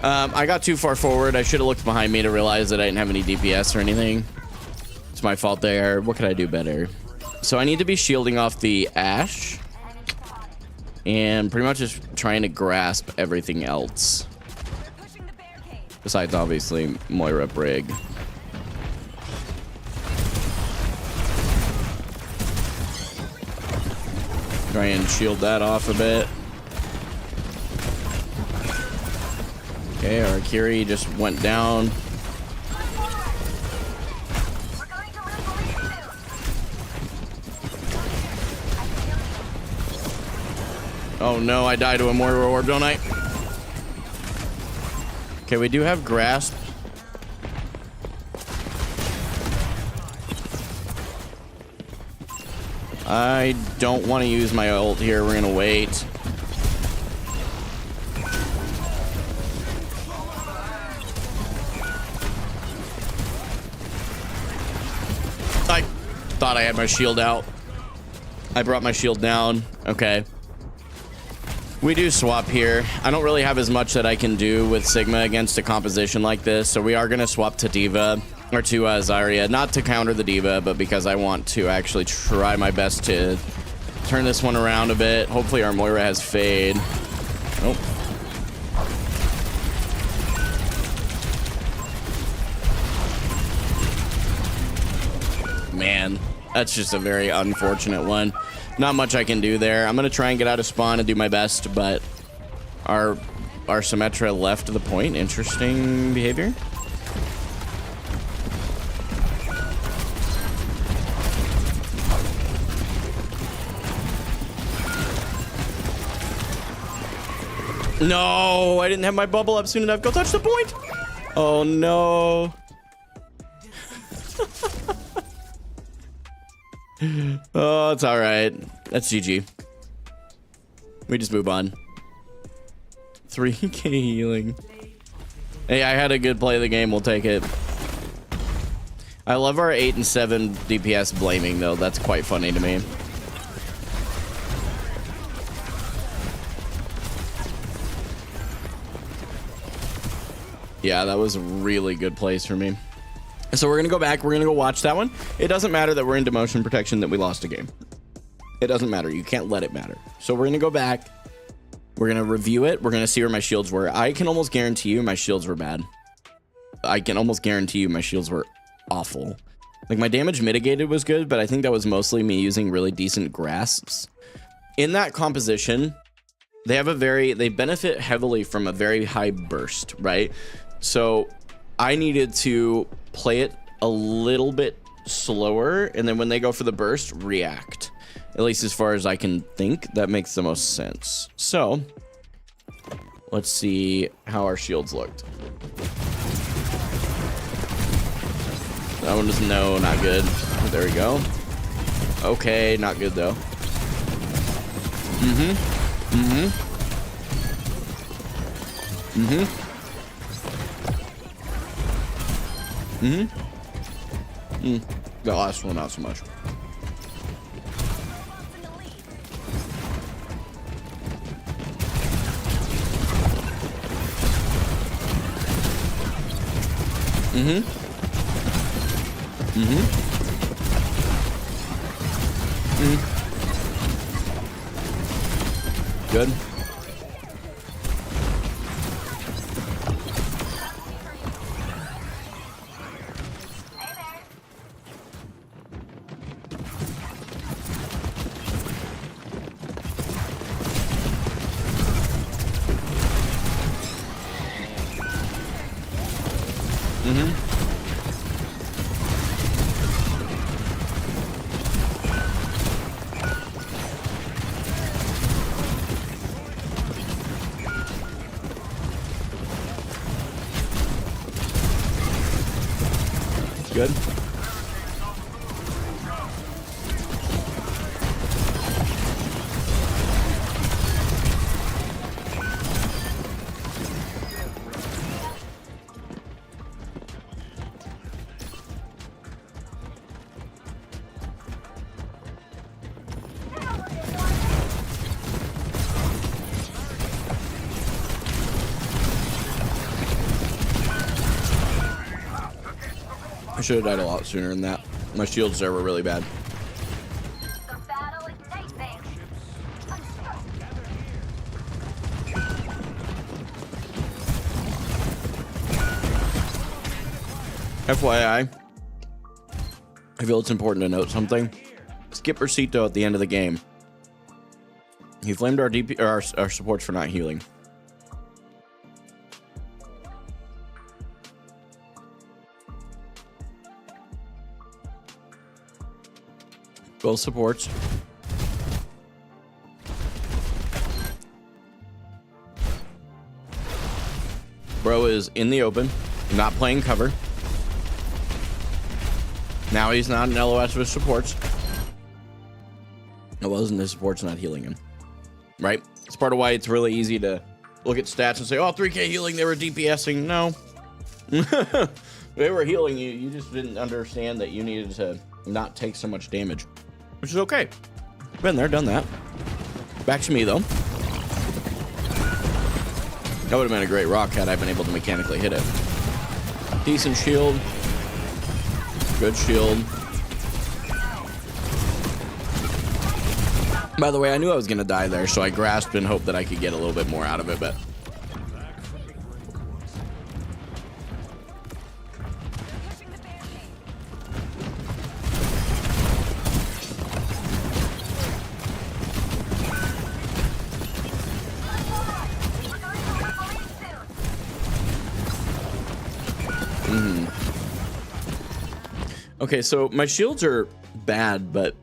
A: I got too far forward. I should have looked behind me to realize that I didn't have any DPS or anything. It's my fault there. What could I do better? So I need to be shielding off the Ashe. And pretty much just trying to grasp everything else. Besides, obviously, Moira Brig. Try and shield that off a bit. Okay, our Kiri just went down. Oh no, I died to a mortar orb, don't I? Okay, we do have grasp. I don't want to use my ult here. We're gonna wait. I thought I had my shield out. I brought my shield down. Okay. We do swap here. I don't really have as much that I can do with Sigma against a composition like this, so we are going to swap to D.Va, or to Zarya. Not to counter the D.Va, but because I want to actually try my best to turn this one around a bit. Hopefully our Moira has Fade. Nope. Man, that's just a very unfortunate one. Not much I can do there. I'm gonna try and get out of spawn and do my best, but our Symmetra left the point. Interesting behavior. No, I didn't have my bubble up soon enough. Go touch the point. Oh no. Oh, it's all right. That's GG. We just move on. 3k healing. Hey, I had a good play of the game. We'll take it. I love our 8 and 7 DPS blaming, though. That's quite funny to me. Yeah, that was a really good place for me. So we're going to go back. We're going to go watch that one. It doesn't matter that we're in demotion protection that we lost a game. It doesn't matter. You can't let it matter. So we're going to go back. We're going to review it. We're going to see where my shields were. I can almost guarantee you my shields were bad. I can almost guarantee you my shields were awful. Like, my damage mitigated was good, but I think that was mostly me using really decent grasps. In that composition, they benefit heavily from a very high burst, right? So I needed to play it a little bit slower, and then when they go for the burst, react. At least as far as I can think, that makes the most sense. So let's see how our shields looked. That one is no, not good. There we go. Okay, not good though. The last one, not so much. Good. Good. I should have died a lot sooner than that. My shields there were really bad. FYI, I feel it's important to note something. Skip Recito at the end of the game. He flamed our DP or our supports for not healing. Both supports. Bro is in the open, not playing cover. Now he's not in LOS with supports. It wasn't his supports not healing him. Right? It's part of why it's really easy to look at stats and say, oh, 3k healing, they were DPSing. No. They were healing you. You just didn't understand that you needed to not take so much damage, which is okay. Been there, done that. Back to me, though. That would have been a great rock had I been able to mechanically hit it. Decent shield. Good shield. By the way, I knew I was going to die there, so I grasped and hoped that I could get a little bit more out of it, but... Okay, so my shields are bad, but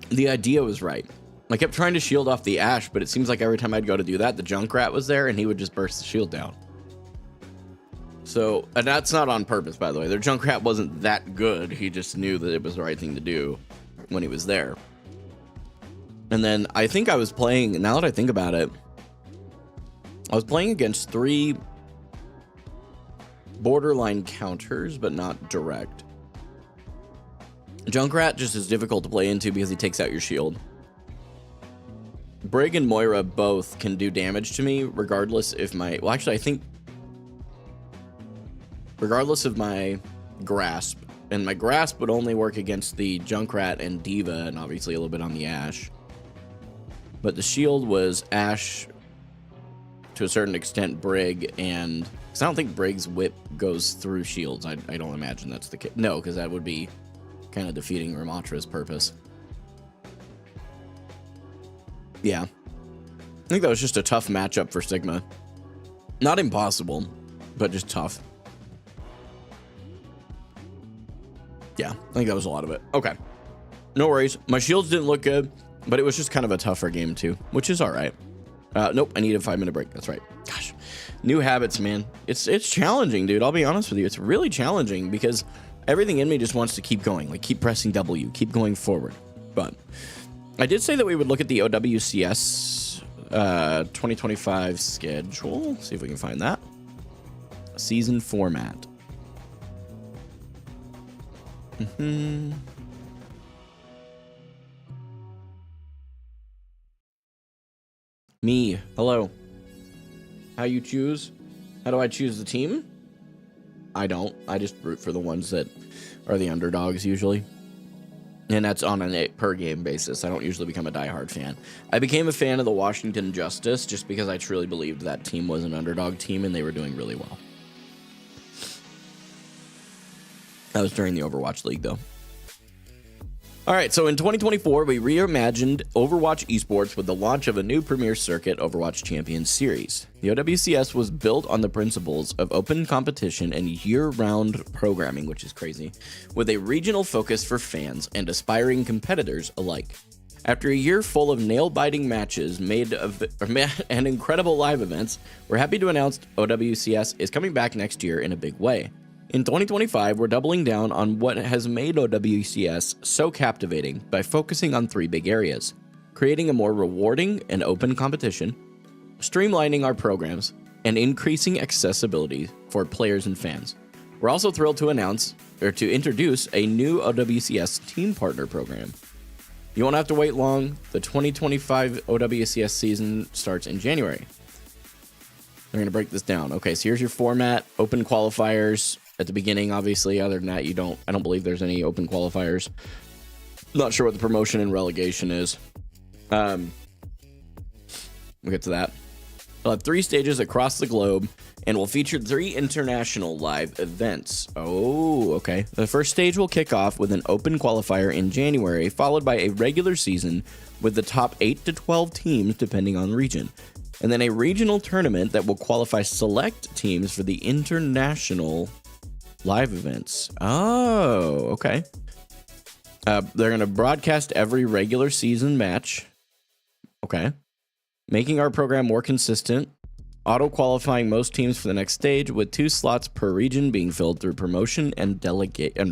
A: the idea was right. I kept trying to shield off the Ashe, but it seems like every time I'd go to do that, the Junkrat was there and he would just burst the shield down. So, and that's not on purpose, by the way. Their Junkrat wasn't that good. He just knew that it was the right thing to do when he was there. And then I think I was playing, now that I think about it, I was playing against 3 borderline counters, but not direct. Junkrat just is difficult to play into because he takes out your shield. Brig and Moira both can do damage to me regardless if my... Well, actually, I think... Regardless of my grasp. And my grasp would only work against the Junkrat and Diva, and obviously a little bit on the Ashe. But the shield was Ashe, to a certain extent, Brig, and... Because I don't think Brig's whip goes through shields. I don't imagine that's the case. No, because that would be... kind of defeating Ramatra's purpose. Yeah. I think that was just a tough matchup for Sigma. Not impossible, but just tough. Yeah, I think that was a lot of it. Okay. No worries. My shields didn't look good, but it was just kind of a tougher game too, which is all right. Nope, I need a 5-minute break. That's right. Gosh. New habits, man. It's challenging, dude. I'll be honest with you. It's really challenging because everything in me just wants to keep going, like keep pressing W, keep going forward. But I did say that we would look at the OWCS 2025 schedule. See if we can find that. Season format. Me. Hello. How you choose? How do I choose the team? I don't. I just root for the ones that are the underdogs usually. And that's on a per game basis. I don't usually become a diehard fan. I became a fan of the Washington Justice just because I truly believed that team was an underdog team and they were doing really well. That was during the Overwatch League though. All right, so in 2024, we reimagined Overwatch esports with the launch of a new premier circuit, Overwatch Champions Series. The OWCS was built on the principles of open competition and year-round programming, which is crazy, with a regional focus for fans and aspiring competitors alike. After a year full of nail-biting matches and incredible live events, we're happy to announce OWCS is coming back next year in a big way. In 2025, we're doubling down on what has made OWCS so captivating by focusing on 3 big areas: creating a more rewarding and open competition, streamlining our programs, and increasing accessibility for players and fans. We're also thrilled to introduce a new OWCS team partner program. You won't have to wait long. The 2025 OWCS season starts in January. We're going to break this down. Okay, so here's your format: open qualifiers at the beginning, obviously. Other than that, I don't believe there's any open qualifiers. Not sure what the promotion and relegation is. We'll get to that. We'll have 3 stages across the globe, and we'll feature 3 international live events. Oh, okay. The first stage will kick off with an open qualifier in January, followed by a regular season with the top 8 to 12 teams, depending on region. And then a regional tournament that will qualify select teams for the international live events. Oh, okay. They're going to broadcast every regular season match. Okay. Making our program more consistent. Auto-qualifying most teams for the next stage, with 2 slots per region being filled through promotion and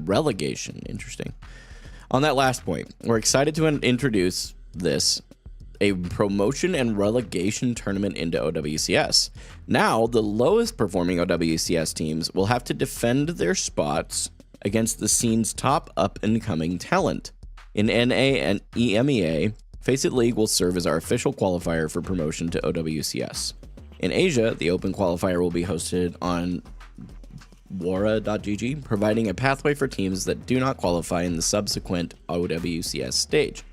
A: relegation. Interesting. On that last point, we're excited to introduce a promotion and relegation tournament into OWCS. Now, the lowest performing OWCS teams will have to defend their spots against the scene's top up-and-coming talent. In NA and EMEA, Face It League will serve as our official qualifier for promotion to OWCS. In Asia, the Open qualifier will be hosted on Wara.gg, providing a pathway for teams that do not qualify in the subsequent OWCS stage.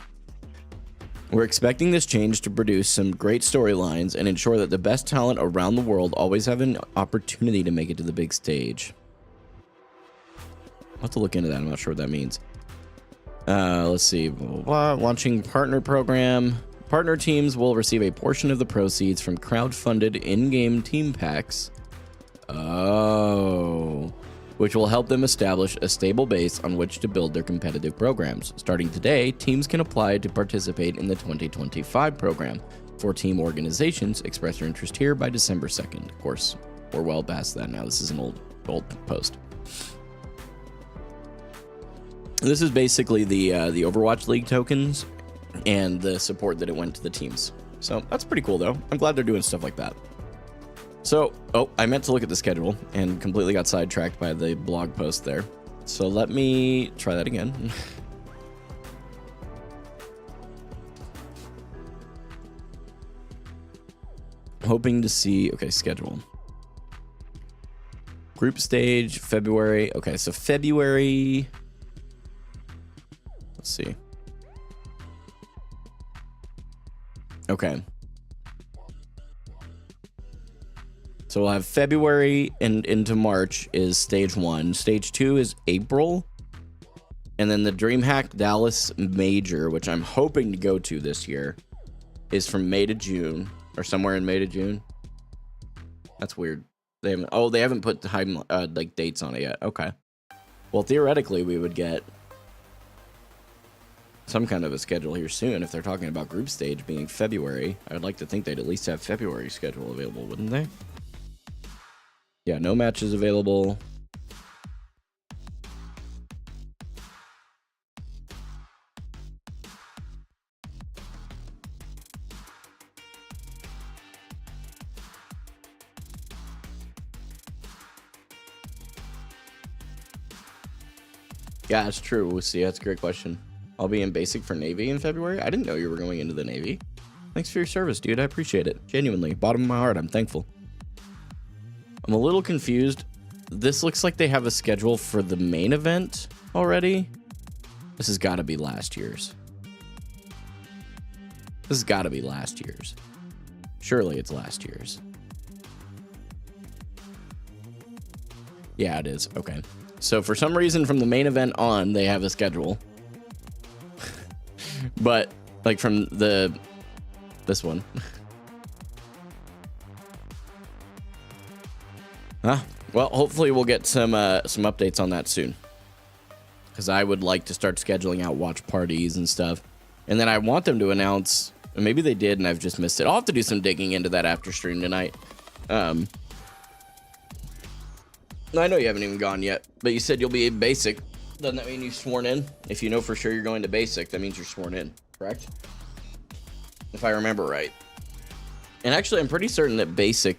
A: We're expecting this change to produce some great storylines and ensure that the best talent around the world always have an opportunity to make it to the big stage. I'll have to look into that. I'm not sure what that means. Let's see. Launching partner program. Partner teams will receive a portion of the proceeds from crowd-funded in-game team packs. Oh. Which will help them establish a stable base on which to build their competitive programs. Starting today, teams can apply to participate in the 2025 program. For team organizations, express your interest here by December 2nd. Of course, we're well past that now. This is an old post. This is basically the Overwatch League tokens and the support that it went to the teams. So that's pretty cool, though. I'm glad they're doing stuff like that. So, I meant to look at the schedule and completely got sidetracked by the blog post there. So let me try that again. Hoping to see, okay, schedule. Group stage, February. Okay, so February. Let's see. Okay. So we'll have February and into March is stage 1. Stage 2 is April. And then the DreamHack Dallas Major, which I'm hoping to go to this year, is from May to June, or somewhere in May to June. That's weird. They haven't put time like dates on it yet. Okay. Well, theoretically, we would get some kind of a schedule here soon if they're talking about group stage being February. I'd like to think they'd at least have February schedule available, wouldn't they? Yeah, no matches available. Yeah, that's true. We'll see. That's a great question. I'll be in basic for Navy in February. I didn't know you were going into the Navy. Thanks for your service, dude. I appreciate it. Genuinely. Bottom of my heart, I'm thankful. I'm a little confused. This looks like they have a schedule for the main event already. This has got to be last year's. This has got to be last year's. Surely it's last year's. Yeah, it is. Okay. So for some reason from the main event on, they have a schedule. But like from this one. Huh? Well, hopefully we'll get some updates on that soon. Because I would like to start scheduling out watch parties and stuff. And then I want them to announce, maybe they did and I've just missed it. I'll have to do some digging into that after stream tonight. I know you haven't even gone yet, but you said you'll be in basic. Doesn't that mean you've sworn in? If you know for sure you're going to basic, that means you're sworn in, correct? If I remember right. And actually, I'm pretty certain that basic,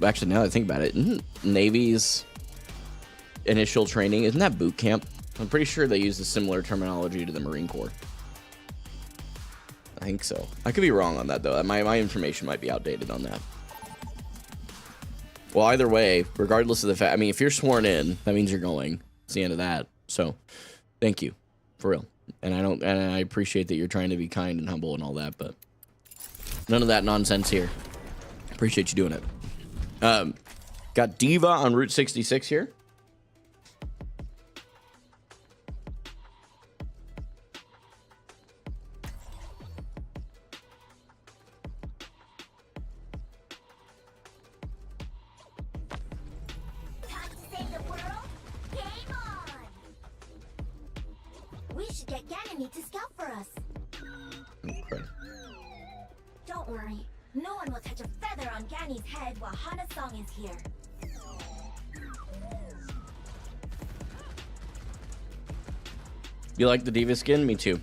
A: actually now that I think about it, isn't Navy's initial training, isn't that boot camp? I'm pretty sure they use a similar terminology to the Marine Corps. I think so. I could be wrong on that, though. My information might be outdated on that. Well, either way, regardless of the fact, I mean, if you're sworn in, that means you're going. It's the end of that. So, thank you, for real. And I appreciate that you're trying to be kind and humble and all that, but none of that nonsense here. Appreciate you doing it. Got Diva on Route 66 here.
B: Time to save the world? Game on! We should get need to scout for us.
A: Okay.
B: Don't worry. No one will touch a feather on Ganny's head while Hanasong is here.
A: You like the Diva skin? Me too.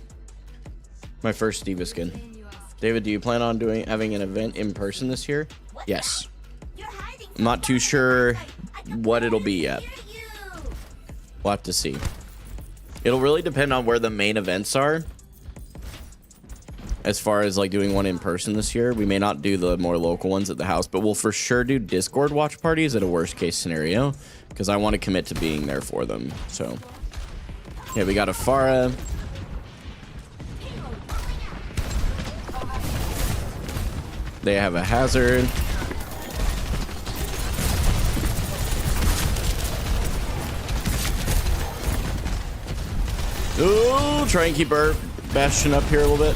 A: My first Diva skin. David, do you plan on having an event in person this year? Yes. I'm not too sure what it'll be yet. We'll have to see. It'll really depend on where the main events are. As far as like doing one in person this year, we may not do the more local ones at the house, but we'll for sure do Discord watch parties at a worst case scenario because I want to commit to being there for them. So, yeah, we got a Pharah. They have a Hazard. Ooh, try and keep our Bastion up here a little bit.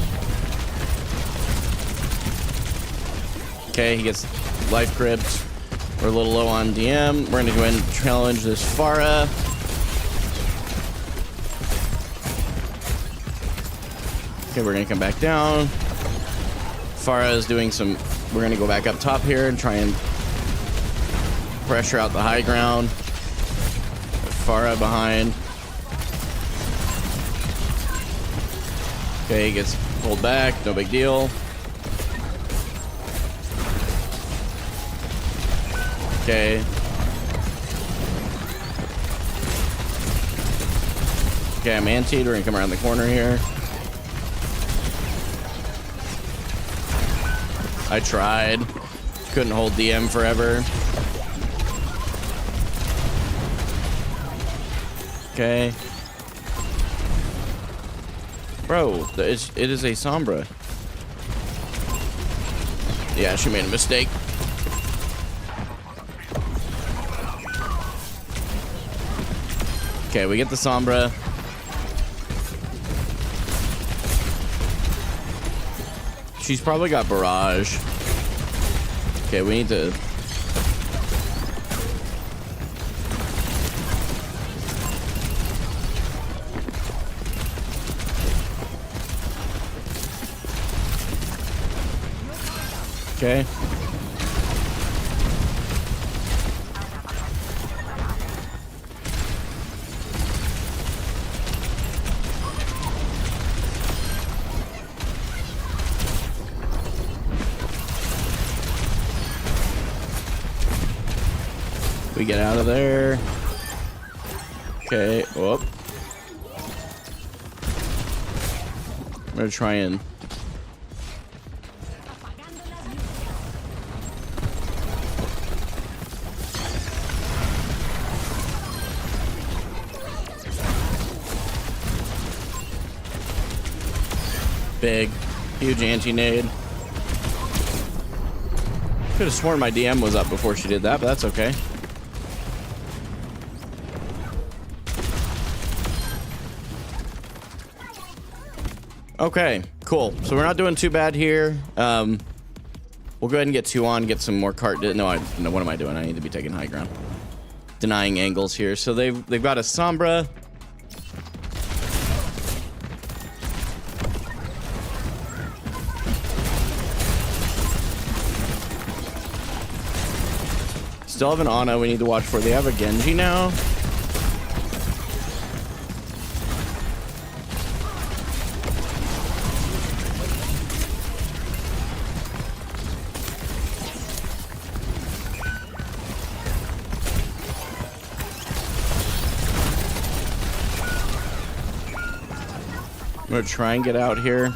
A: Okay, he gets life gripped. We're a little low on DM. We're gonna go ahead and challenge this Pharah. Okay, we're gonna come back down. Pharah is doing some... We're gonna go back up top here and try and pressure out the high ground. Pharah behind. Okay, he gets pulled back. No big deal. Okay. Okay, I'm antied. We're gonna come around the corner here. I tried. Couldn't hold DM forever. Okay. Bro, it is a Sombra. Yeah, she made a mistake. Okay, we get the Sombra. She's probably got Barrage. Okay, we need to... Okay. We get out of there. Okay. Whoop. I'm gonna try and... Big, huge anti-nade. Could have sworn my DM was up before she did that, but that's okay. Okay, cool. So we're not doing too bad here. We'll go ahead and get 2 on, get some more cart. No, what am I doing? I need to be taking high ground. Denying angles here. So they've got a Sombra. Still have an Ana we need to watch for. They have a Genji now. I'm gonna try and get out here.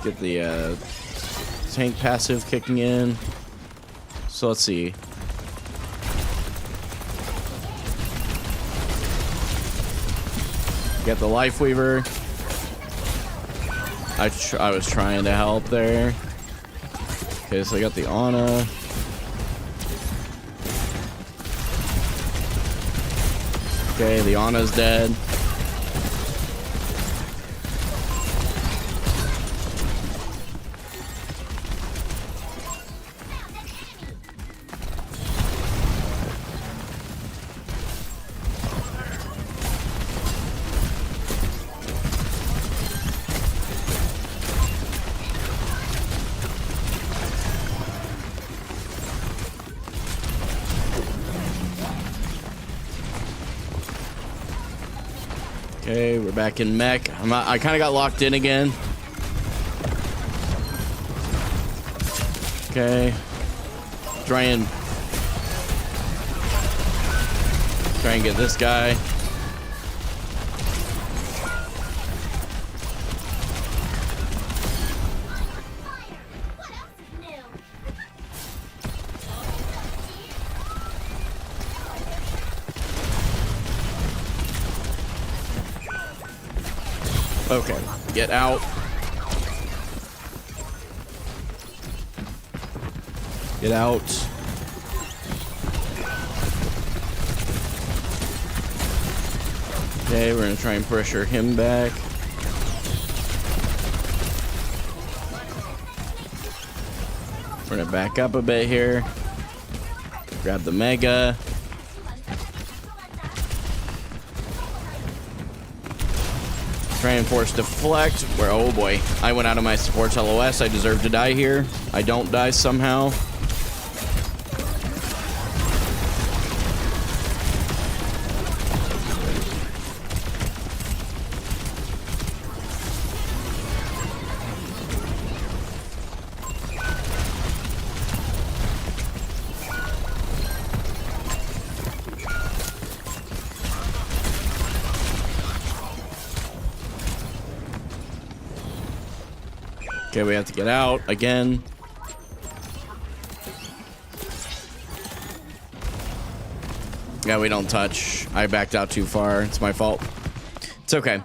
A: Get the tank passive kicking in. So let's see. Get the Life Weaver. I was trying to help there. Okay, so I got the Ana. Okay, the Ana's dead. Okay, we're back in mech. I kind of got locked in again. Okay. Try and get this guy. Okay, get out. Get out. Okay, we're gonna try and pressure him back. We're gonna back up a bit here. Grab the mega. Try and force deflect. Where, oh boy, I went out of my support's LOS. I deserve to die here. I don't die somehow. Okay, we have to get out again. Yeah, we don't touch. I backed out too far. It's my fault. It's okay.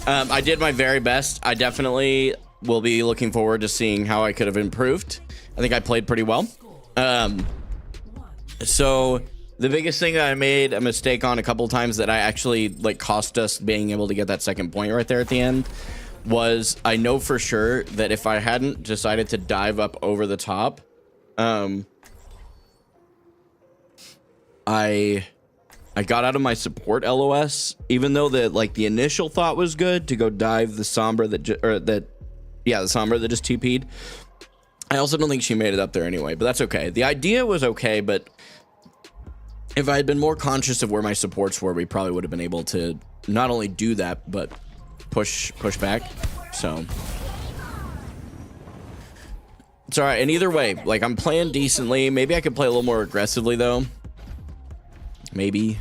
A: I did my very best. I definitely will be looking forward to seeing how I could have improved. I think I played pretty well. So the biggest thing that I made a mistake on a couple times that I actually like cost us being able to get that second point right there at the end was I know for sure that if I hadn't decided to dive up over the top, I got out of my support LOS, even though the initial thought was good to go dive the Sombra the Sombra that just TP'd. I also don't think she made it up there anyway, but that's okay. The idea was okay, but if I had been more conscious of where my supports were, we probably would have been able to not only do that, but push back. So it's all right. And either way, like, I'm playing decently. Maybe I could play a little more aggressively though. Maybe.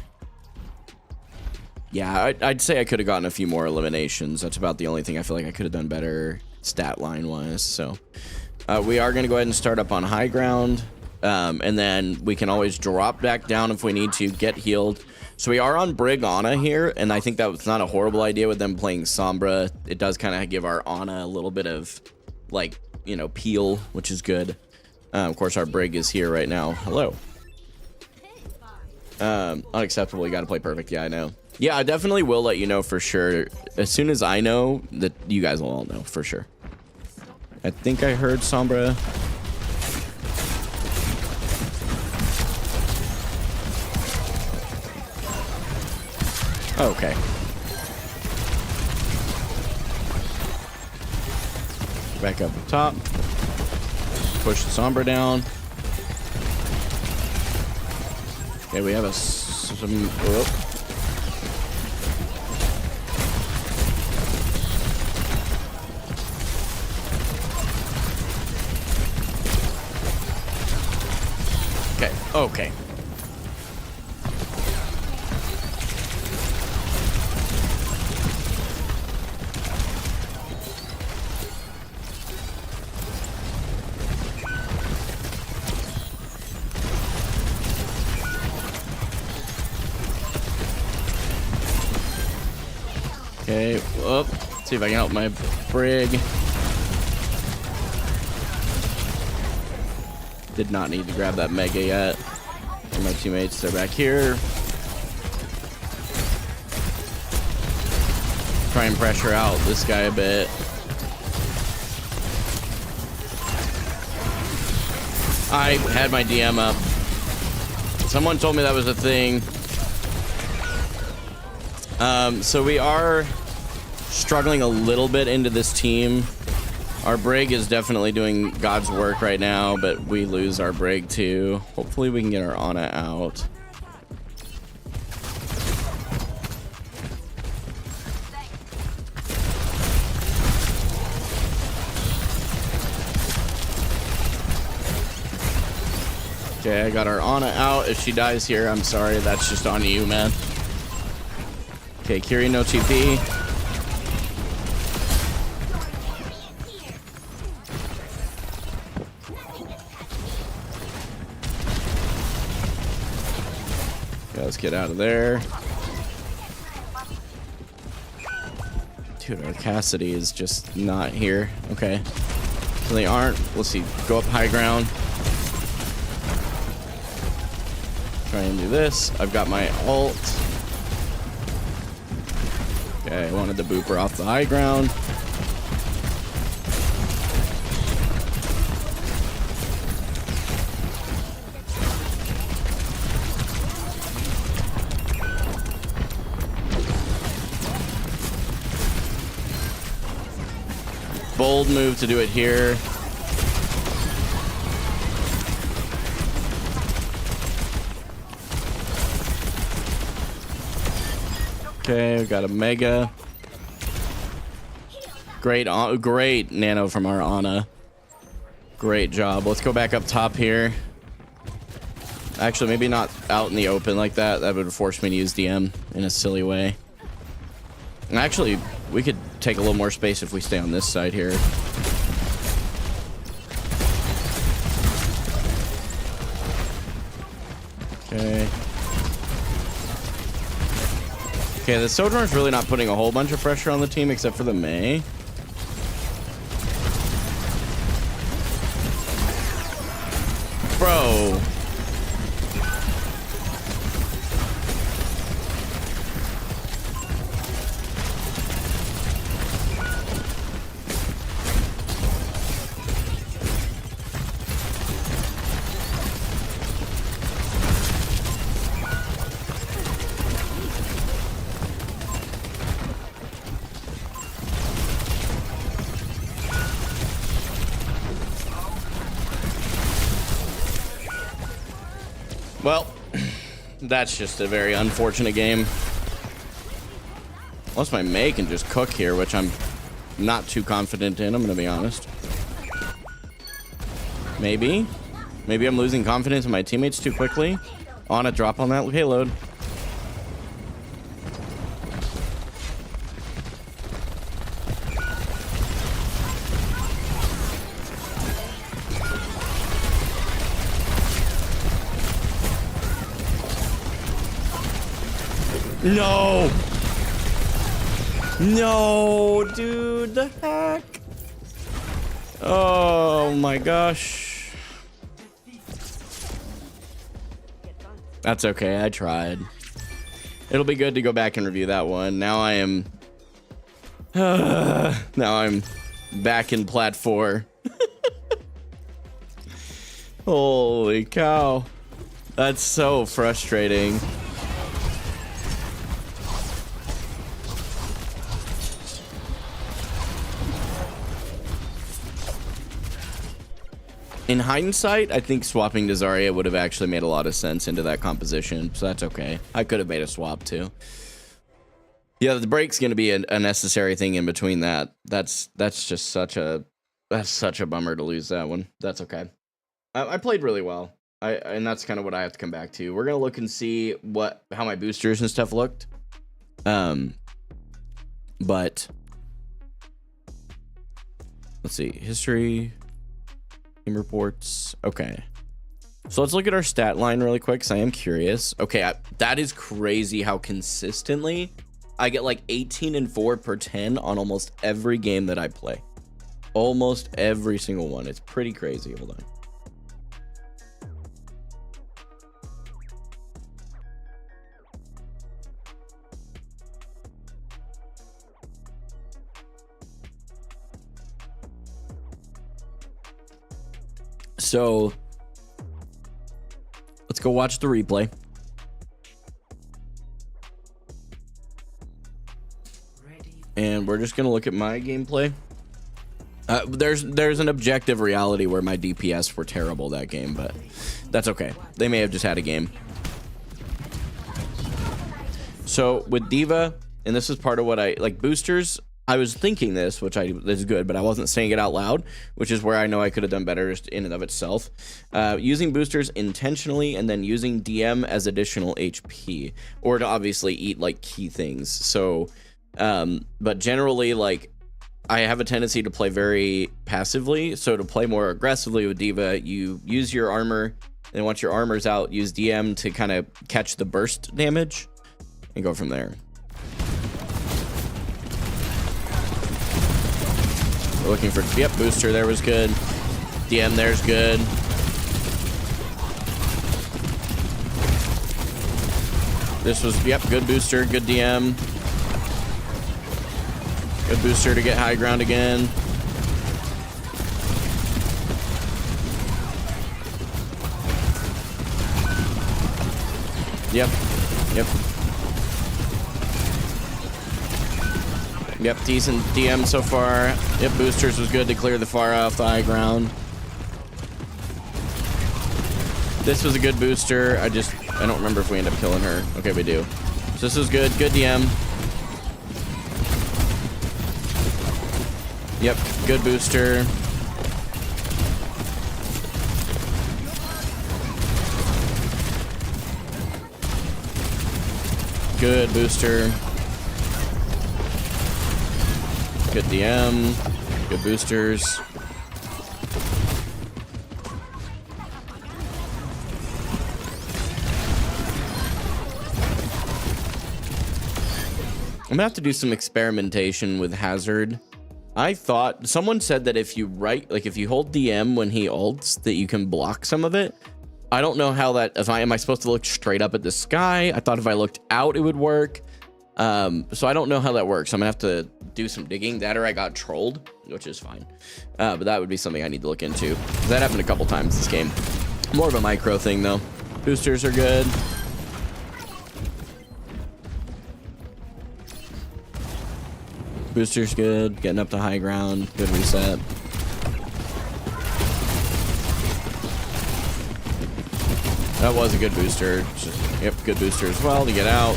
A: Yeah, I'd say I could have gotten a few more eliminations. That's about the only thing I feel like I could have done better stat line wise. So we are going to go ahead and start up on high ground. And then we can always drop back down if we need to, get healed. So we are on Brig Ana here, and I think that was not a horrible idea with them playing Sombra. It does kind of give our Ana a little bit of, like, you know, peel, which is good. Of course, our Brig is here right now. Hello. Unacceptable. You got to play perfect. Yeah, I know. Yeah, I definitely will let you know for sure. As soon as I know, that you guys will all know for sure. I think I heard Sombra. Okay. Back up the top. Push the Sombra down. Okay, we have some. Oh. Okay. Okay. Okay, whoop. Let's see if I can help my Brig. Did not need to grab that Mega yet. And my teammates, they're back here. Try and pressure out this guy a bit. I had my DM up. Someone told me that was a thing. So we are struggling a little bit into this team. Our Brig is definitely doing God's work right now, but we lose our Brig too. Hopefully we can get our Ana out. Okay, I got our Ana out. If she dies here, I'm sorry. That's just on you, man. Okay, Kiri no TP. Okay, let's get out of there. Dude, our Cassidy is just not here. Okay. So they aren't. Let's see. Go up high ground. Try and do this. I've got my ult. Okay, I wanted the booper off the high ground. Bold move to do it here. Okay, we got a mega. Great nano from our Ana. Great job. Let's go back up top here. Actually, maybe not out in the open like that. That would force me to use DM in a silly way. And actually, we could take a little more space if we stay on this side here. Okay. Okay, the Sojourner's really not putting a whole bunch of pressure on the team except for the Mei. Bro. Well, that's just a very unfortunate game. Unless my Mei can just cook here, which I'm not too confident in, I'm gonna be honest. Maybe. Maybe I'm losing confidence in my teammates too quickly. On a drop on that payload. No! No, dude, the heck? Oh my gosh. That's okay, I tried. It'll be good to go back and review that one. Now I am... now I'm back in Plat 4. Holy cow. That's so frustrating. In hindsight, I think swapping to Zarya would have actually made a lot of sense into that composition, so that's okay. I could have made a swap too. Yeah, the break's going to be a necessary thing in between that. That's just such a bummer to lose that one. That's okay. I played really well. And that's kind of what I have to come back to. We're going to look and see how my boosters and stuff looked. But let's see, history. Team reports. Okay. So let's look at our stat line really quick because I am curious. Okay, that is crazy how consistently I get like 18 and 4 per 10 on almost every game that I play. Almost every single one. It's pretty crazy. Hold on. So let's go watch the replay. And we're just going to look at my gameplay. There's an objective reality where my DPS were terrible that game, but that's okay. They may have just had a game. So with D.Va, and this is part of what I like, boosters I was thinking this, which is good, but I wasn't saying it out loud, which is where I know I could have done better just in and of itself. Using boosters intentionally and then using DM as additional HP, or to obviously eat like key things. So, but generally, like, I have a tendency to play very passively. So to play more aggressively with D.Va, you use your armor, and once your armor's out, use DM to kind of catch the burst damage and go from there. We're looking for, yep, booster there was good. DM there's good. This was, yep, good booster, good DM. Good booster to get high ground again. Yep, yep. Yep, decent DM so far. Yep, boosters was good to clear the far off the high ground. This was a good booster. I don't remember if we end up killing her. Okay, we do. So this was good. Good DM. Yep, good booster. Good booster. Good DM. Good boosters. I'm gonna have to do some experimentation with Hazard. I thought someone said that if you if you hold DM when he ults, that you can block some of it. I don't know how that, am I supposed to look straight up at the sky? I thought if I looked out, it would work. So I don't know how that works. I'm gonna have to do some digging. That or I got trolled, which is fine. But that would be something I need to look into. That happened a couple times this game. More of a micro thing though. Boosters are good. Boosters good. Getting up to high ground. Good reset. That was a good booster. Yep, good booster as well to get out.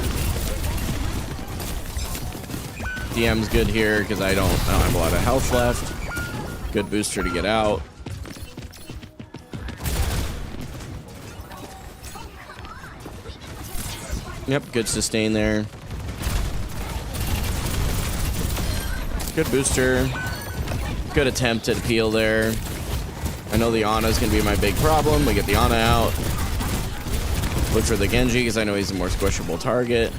A: DM's good here because I don't have a lot of health left. Good booster to get out. Yep, good sustain there. Good booster. Good attempt at peel there. I know the Ana's going to be my big problem. We get the Ana out. Look for the Genji because I know he's a more squishable target.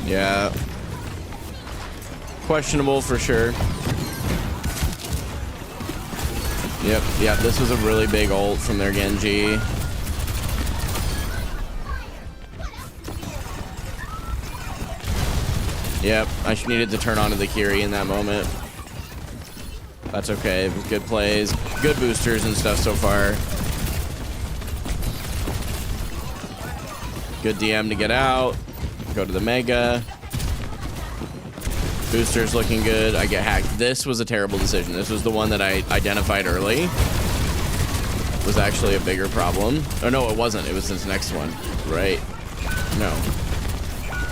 A: Yeah. Questionable for sure. Yep, this was a really big ult from their Genji. Yep, I needed to turn on to the Kiri in that moment. That's okay. Good plays. Good boosters and stuff so far. Good DM to get out. Go to the Mega. Boosters looking good. I get hacked. This was a terrible decision. This was the one that I identified early. It was actually a bigger problem. Oh, no, it wasn't. It was this next one. Right. No.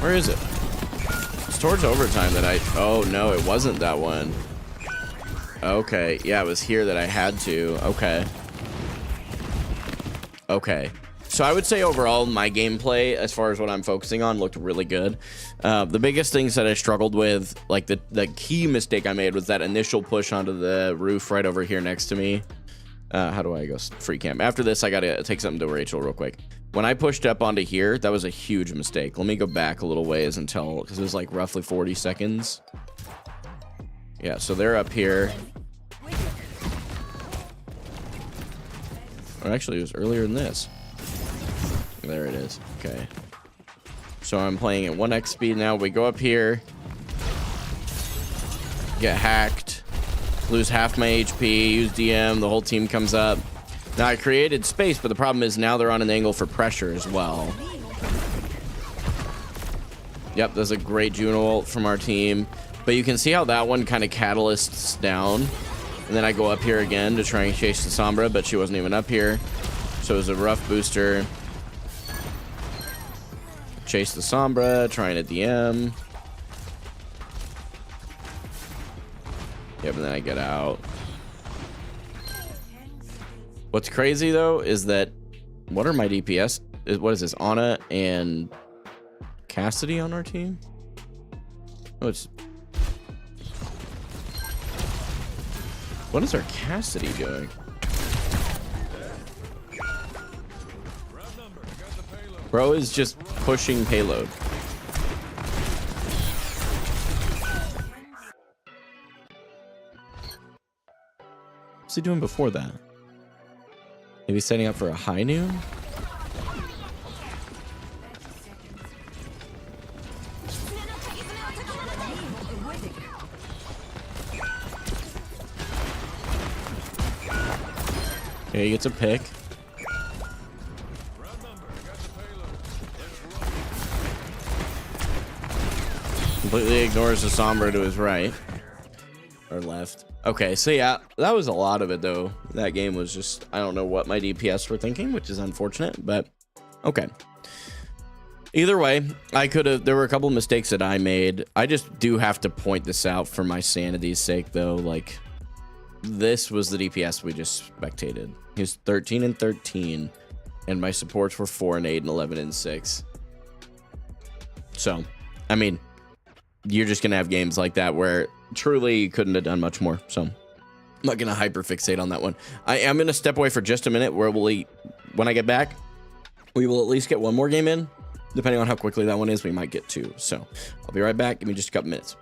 A: Where is it? It's towards overtime that oh, no, it wasn't that one. Okay. Yeah, it was here that I had to. Okay. Okay. So I would say overall, my gameplay, as far as what I'm focusing on, looked really good. The biggest things that I struggled with, like the key mistake I made was that initial push onto the roof right over here next to me. How do I go free cam? After this, I got to take something to Rachel real quick. When I pushed up onto here, that was a huge mistake. Let me go back a little ways until, because it was like roughly 40 seconds. Yeah, so they're up here. Or actually, it was earlier than this. There it is. Okay. So I'm playing at 1x speed now. We go up here. Get hacked. Lose half my HP. Use DM. The whole team comes up. Now I created space, but the problem is now they're on an angle for pressure as well. Yep, that's a great Juno ult from our team. But you can see how that one kind of catalysts down. And then I go up here again to try and chase the Sombra, but she wasn't even up here. So it was a rough booster. Chase the Sombra, trying at the M. Yep, and then I get out. What's crazy though is that what are my DPS? What is this? Ana and Cassidy on our team? Oh, it's what is our Cassidy doing? Bro is just pushing payload. What's he doing before that? Maybe setting up for a high noon? Okay, he gets a pick. Completely ignores the Sombra to his right. Or left. Okay, so yeah, that was a lot of it though. That game was just, I don't know what my DPS were thinking, which is unfortunate, but okay. Either way, there were a couple of mistakes that I made. I just do have to point this out for my sanity's sake though. Like, this was the DPS we just spectated. He was 13 and 13, and my supports were 4 and 8 and 11 and 6. So, I mean, you're just gonna have games like that where truly you couldn't have done much more. So I'm not gonna hyperfixate on that one. I am gonna step away for just a minute where when I get back, we will at least get one more game in. Depending on how quickly that one is, we might get two. So I'll be right back. Give me just a couple minutes.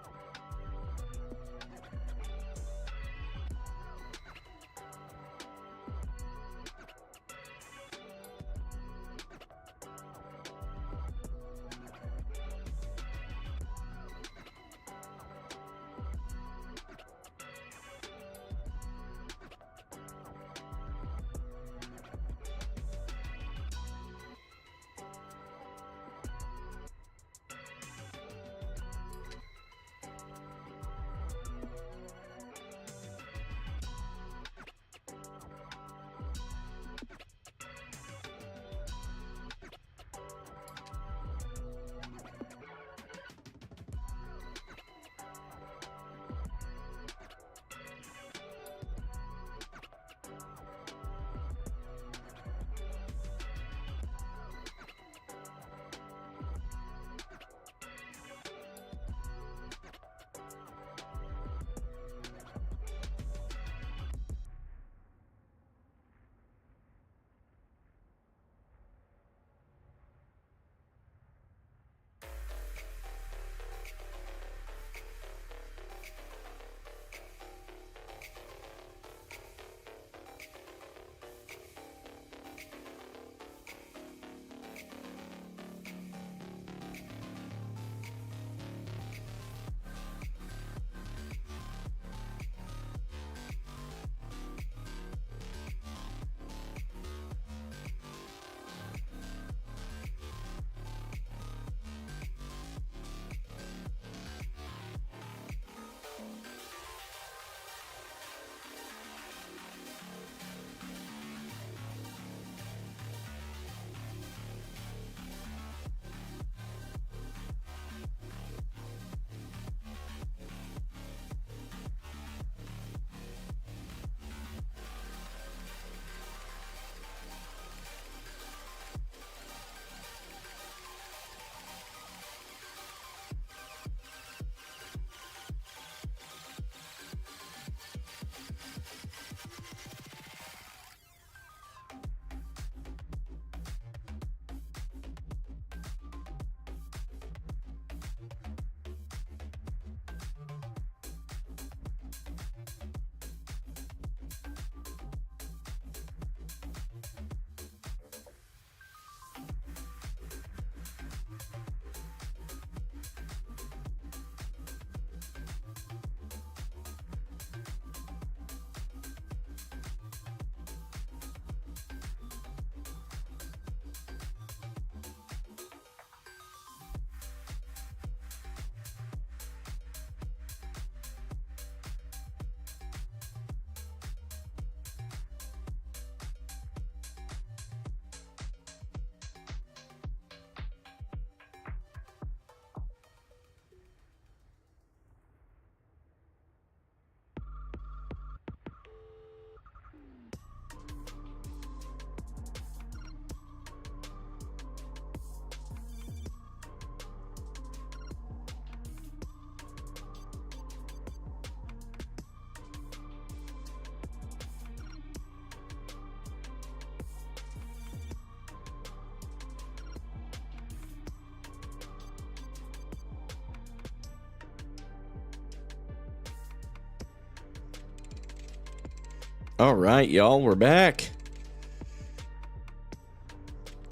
A: All right, y'all, we're back.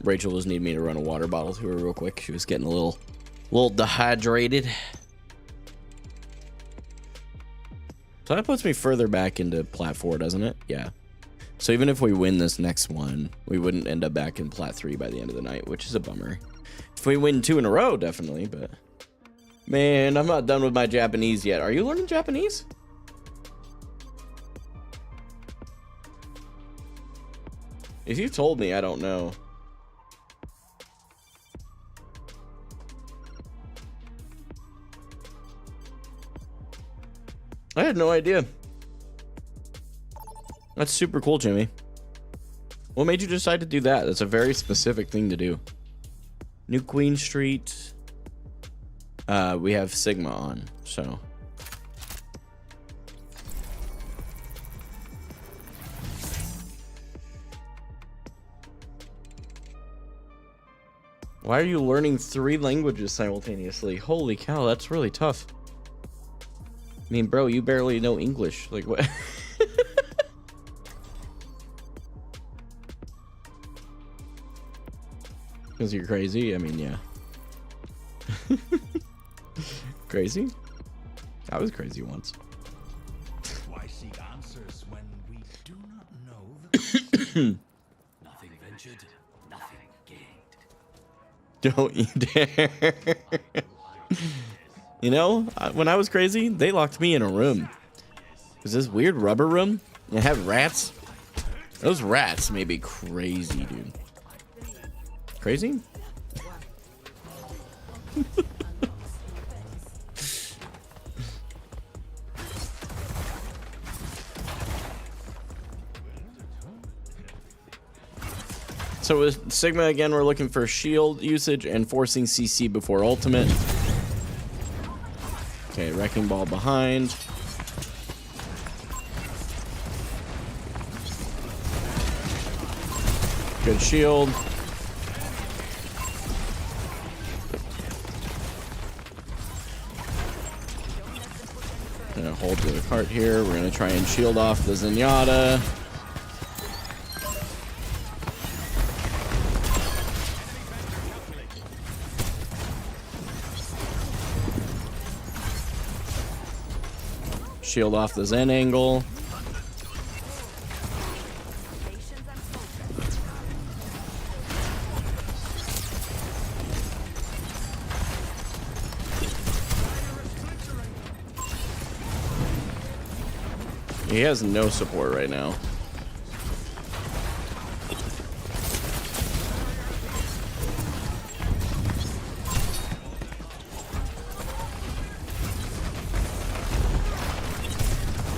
A: Rachel just needed me to run a water bottle to her real quick. She was getting a little dehydrated. So that puts me further back into Plat 4, doesn't it? Yeah. So even if we win this next one, we wouldn't end up back in Plat 3 by the end of the night, which is a bummer. If we win 2 in a row, definitely, but... Man, I'm not done with my Japanese yet. Are you learning Japanese? If you told me, I don't know. I had no idea. That's super cool, Jimmy. What made you decide to do that? That's a very specific thing to do. New Queen Street. We have Sigma on, so. Why are you learning 3 languages simultaneously? Holy cow, that's really tough. I mean, bro, you barely know English. Like, what? Because you're crazy? I mean, yeah. Crazy? I was crazy once.
D: Why seek answers when we do not know the question? Nothing ventured, nothing gained.
A: Don't you dare. You know, when I was crazy, they locked me in a room. It was this weird rubber room. It had rats. Those rats may be crazy, dude. Crazy? So with Sigma again, we're looking for shield usage and forcing CC before ultimate. Okay, Wrecking Ball behind. Good shield. Gonna hold the cart here. We're gonna try and shield off the Zenyatta. Shield off the Zen angle. He has no support right now.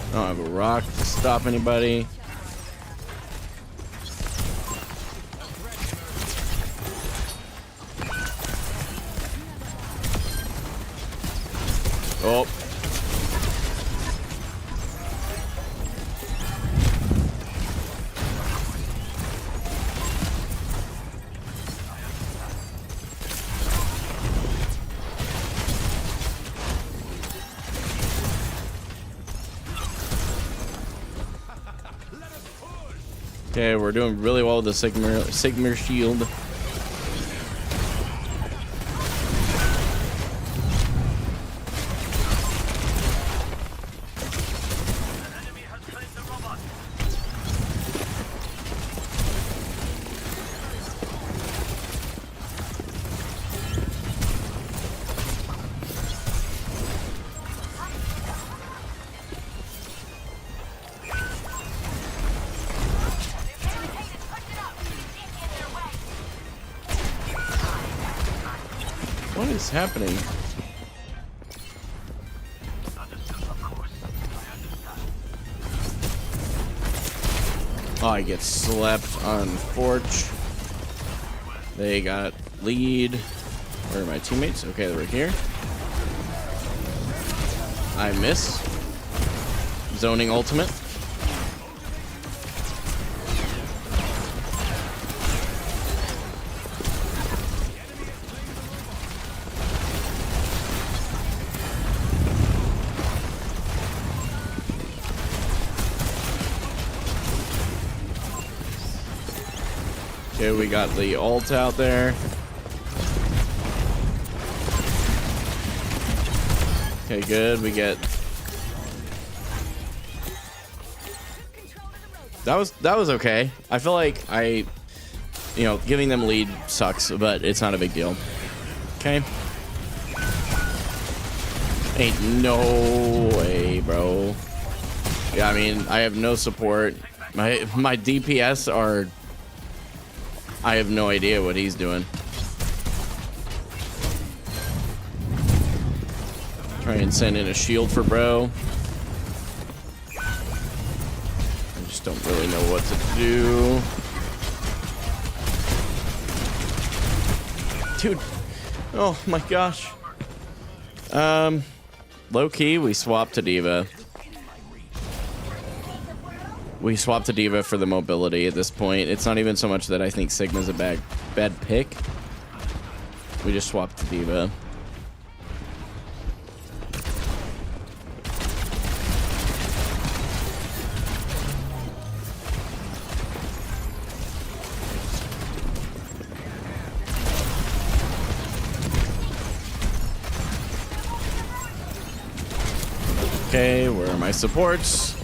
A: I don't have a rock to stop anybody. Oh. Okay, we're doing really well with the Sigma shield. What is happening? Oh, I get slept on Forge. They got lead. Where are my teammates? Okay, they're right here. I miss. Zoning ultimate. Okay, we got the ult out there. Okay, good. We get... That was okay. I feel like giving them lead sucks, but it's not a big deal. Okay. Ain't no way, bro. Yeah, I mean, I have no support. My DPS are... I have no idea what he's doing. Try and send in a shield for bro. I just don't really know what to do. Dude. Oh my gosh. Low key, we swapped to Diva. We swapped to Diva for the mobility at this point. It's not even so much that I think Sigma's a bad pick. We just swapped to Diva. Okay, where are my supports?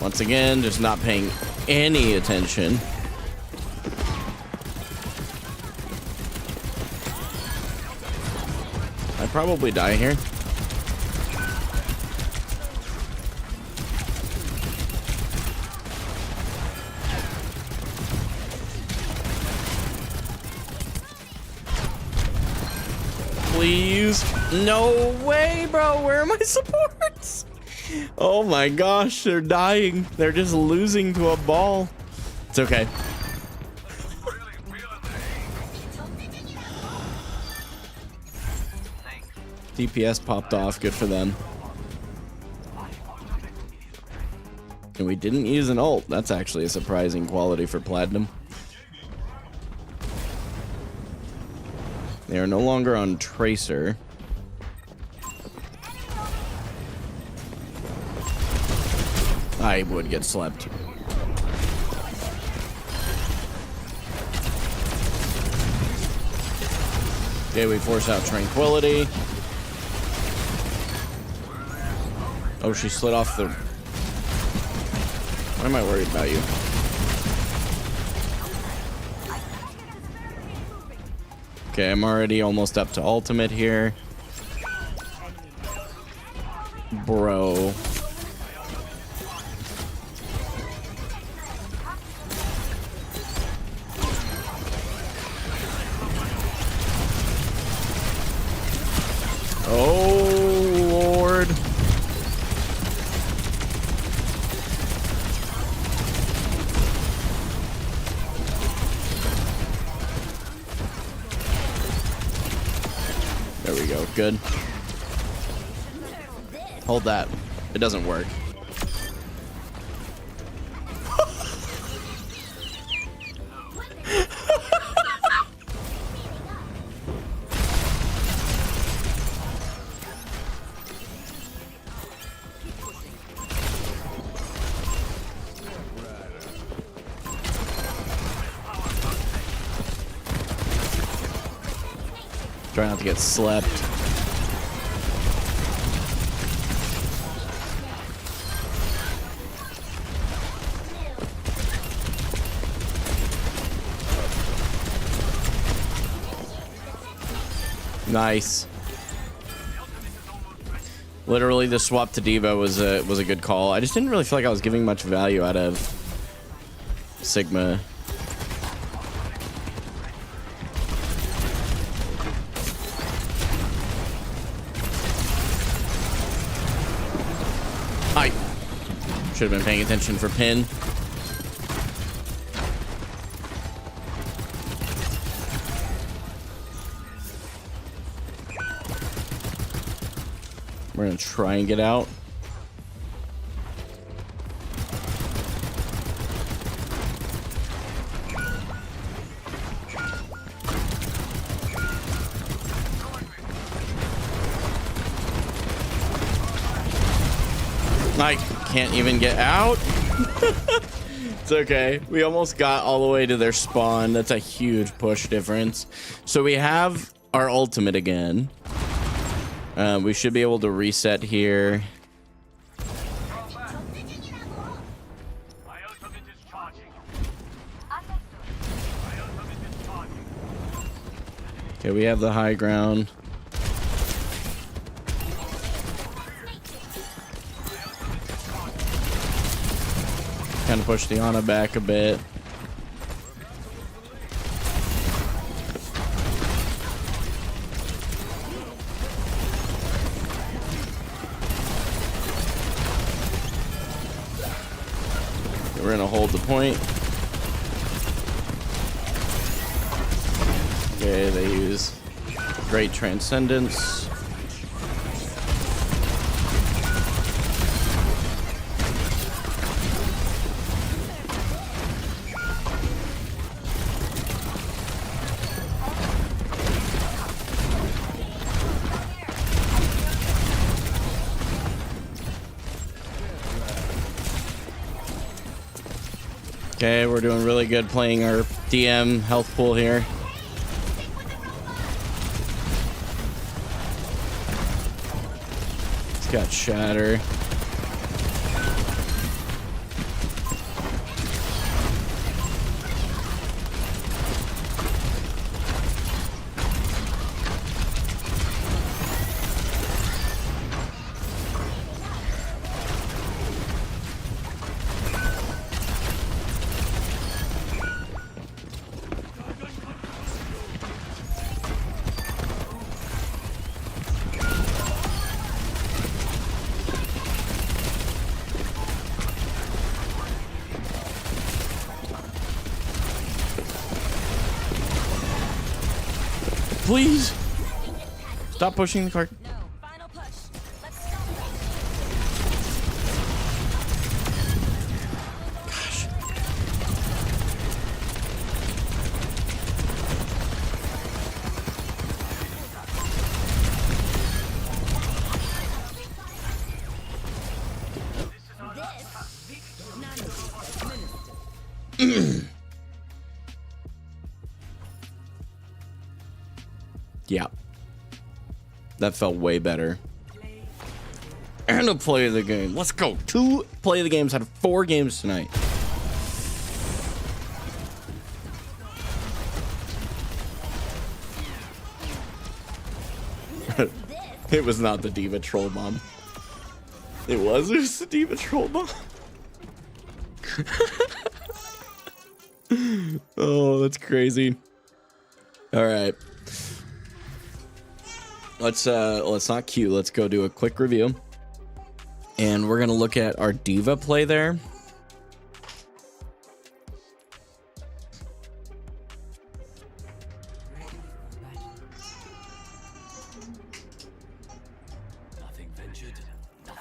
A: Once again, just not paying any attention. I'd probably die here. Please. No way, bro. Where are my supports? Oh my gosh, they're dying. They're just losing to a ball. It's okay. DPS popped off. Good for them. And we didn't use an ult. That's actually a surprising quality for Platinum. They are no longer on Tracer. I would get slept. Okay, we force out Tranquility. Oh, she slid off the... Why am I worried about you? Okay, I'm already almost up to ultimate here. Bro. Oh, Lord. There we go. Good. Hold that. It doesn't work. Try not to get slept. Nice. Literally, the swap to Diva was a good call. I just didn't really feel like I was giving much value out of Sigma. I should have been paying attention for pin. We're gonna try and get out. I can't even get out. It's okay. We almost got all the way to their spawn. That's a huge push difference. So we have our ultimate again. We should be able to reset here. Okay, we have the high ground. Kind of push the Ana back a bit. We're gonna hold the point. Okay, they use great transcendence. Okay, we're doing really good playing our DM health pool here. It's got shatter. Please stop pushing the cart.
B: No, final push. Let's stop
A: Gosh. Yeah. That felt way better. And a play of the game. Let's go. 2 play of the games out of 4 games tonight. It was not the Diva Troll Bomb. It was the Diva Troll Bomb. Oh, that's crazy. All right. Let's not queue. Let's go do a quick review. And we're going to look at our Diva play there.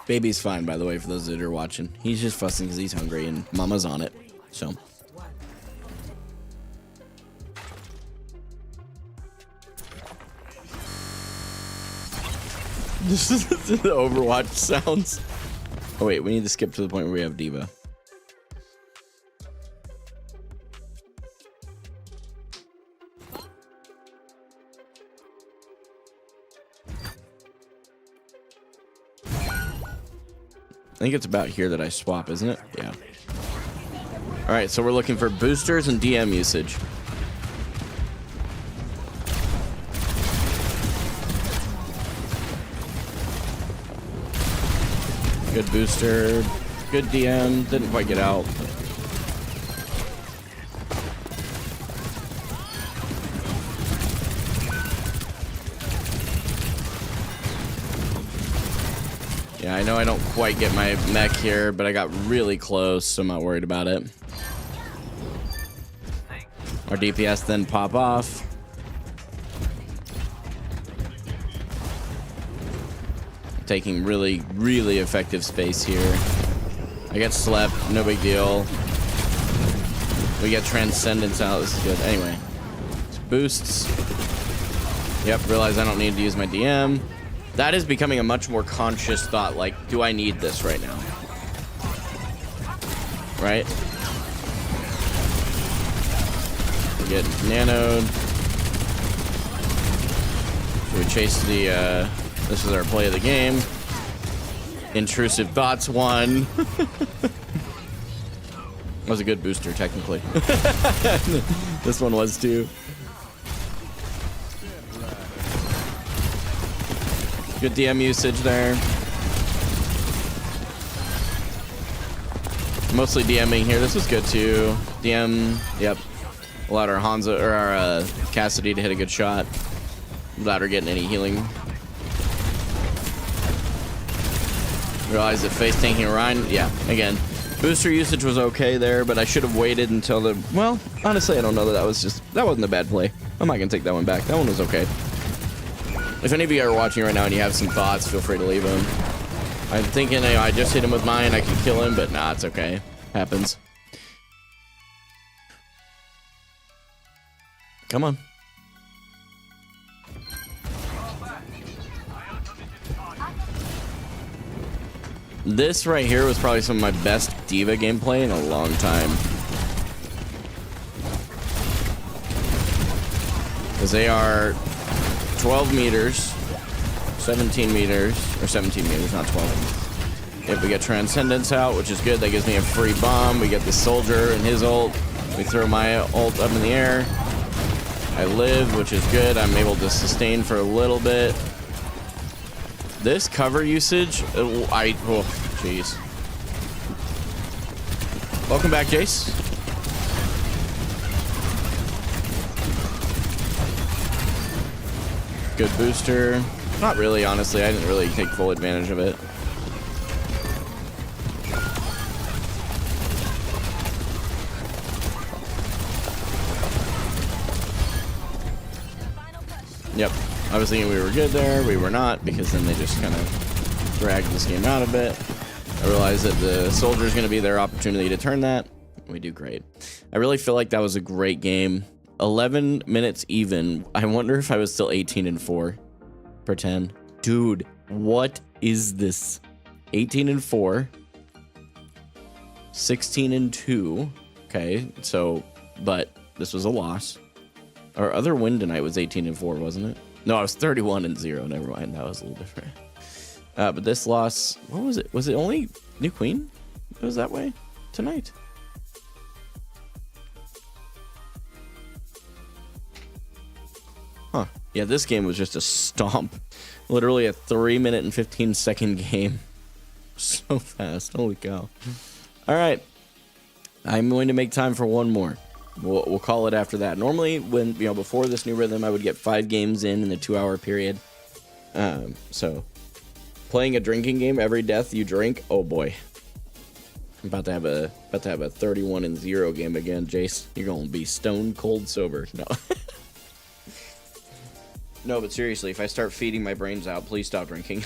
A: Baby's fine, by the way, for those that are watching. He's just fussing because he's hungry and Mama's on it. So. This is the Overwatch sounds. Oh wait, we need to skip to the point where we have Diva. I think it's about here that I swap, isn't it? Yeah. All right, so we're looking for boosters and DM usage. Good booster, good DM, didn't quite get out. Yeah, I know I don't quite get my mech here, but I got really close, so I'm not worried about it. Our DPS then pop off. Taking really, really effective space here. I get slept, no big deal. We get transcendence out, this is good. Anyway, boosts. Yep, realize I don't need to use my DM. That is becoming a much more conscious thought, like, do I need this right now? Right? Get nanoed. So we chase the, this is our play of the game. Intrusive Thoughts won. Was a good booster, technically. This one was too. Good DM usage there. Mostly DMing here. This was good too. DM, yep. Allowed our Hanzo or our Cassidy to hit a good shot without her getting any healing. Realize that face tanking Orion, yeah, again. Booster usage was okay there, but I should have waited until the... Well, honestly, I don't know that that wasn't a bad play. I'm not going to take that one back. That one was okay. If any of you are watching right now and you have some thoughts, feel free to leave them. I'm thinking, you know, I just hit him with mine, I can kill him, but nah, it's okay. Happens. Come on. This right here was probably some of my best D.Va gameplay in a long time. Because they are 12 meters, 17 meters, or 17 meters, not 12. If we get Transcendence out, which is good, that gives me a free bomb. We get the Soldier and his ult. We throw my ult up in the air. I live, which is good. I'm able to sustain for a little bit. This cover usage, oh, jeez. Welcome back, Jace. Good booster. Not really, honestly. I didn't really take full advantage of it. Yep. I was thinking we were good there. We were not, because then they just kind of dragged this game out a bit. I realized that the Soldier is going to be their opportunity to turn that. We do great. I really feel like that was a great game. 11 minutes even. I wonder if I was still 18-4 per 10. Dude, what is this? 18-4. 16-2. Okay, so, but this was a loss. Our other win tonight was 18-4, wasn't it? No, I was 31-0. Never mind, that was a little different. But this loss, what was it? Was it only New Queen? It was that way tonight. Huh. Yeah, this game was just a stomp. Literally a 3-minute and 15-second game. So fast. Holy cow. All right. I'm going to make time for one more. We'll call it after that. Normally, when before this new rhythm, I would get 5 games in the 2-hour period. So playing a drinking game, every death you drink, oh boy. I'm about to have a 31-0 game again, Jace. You're gonna be stone cold sober. No. No, but seriously, if I start feeding my brains out, please stop drinking.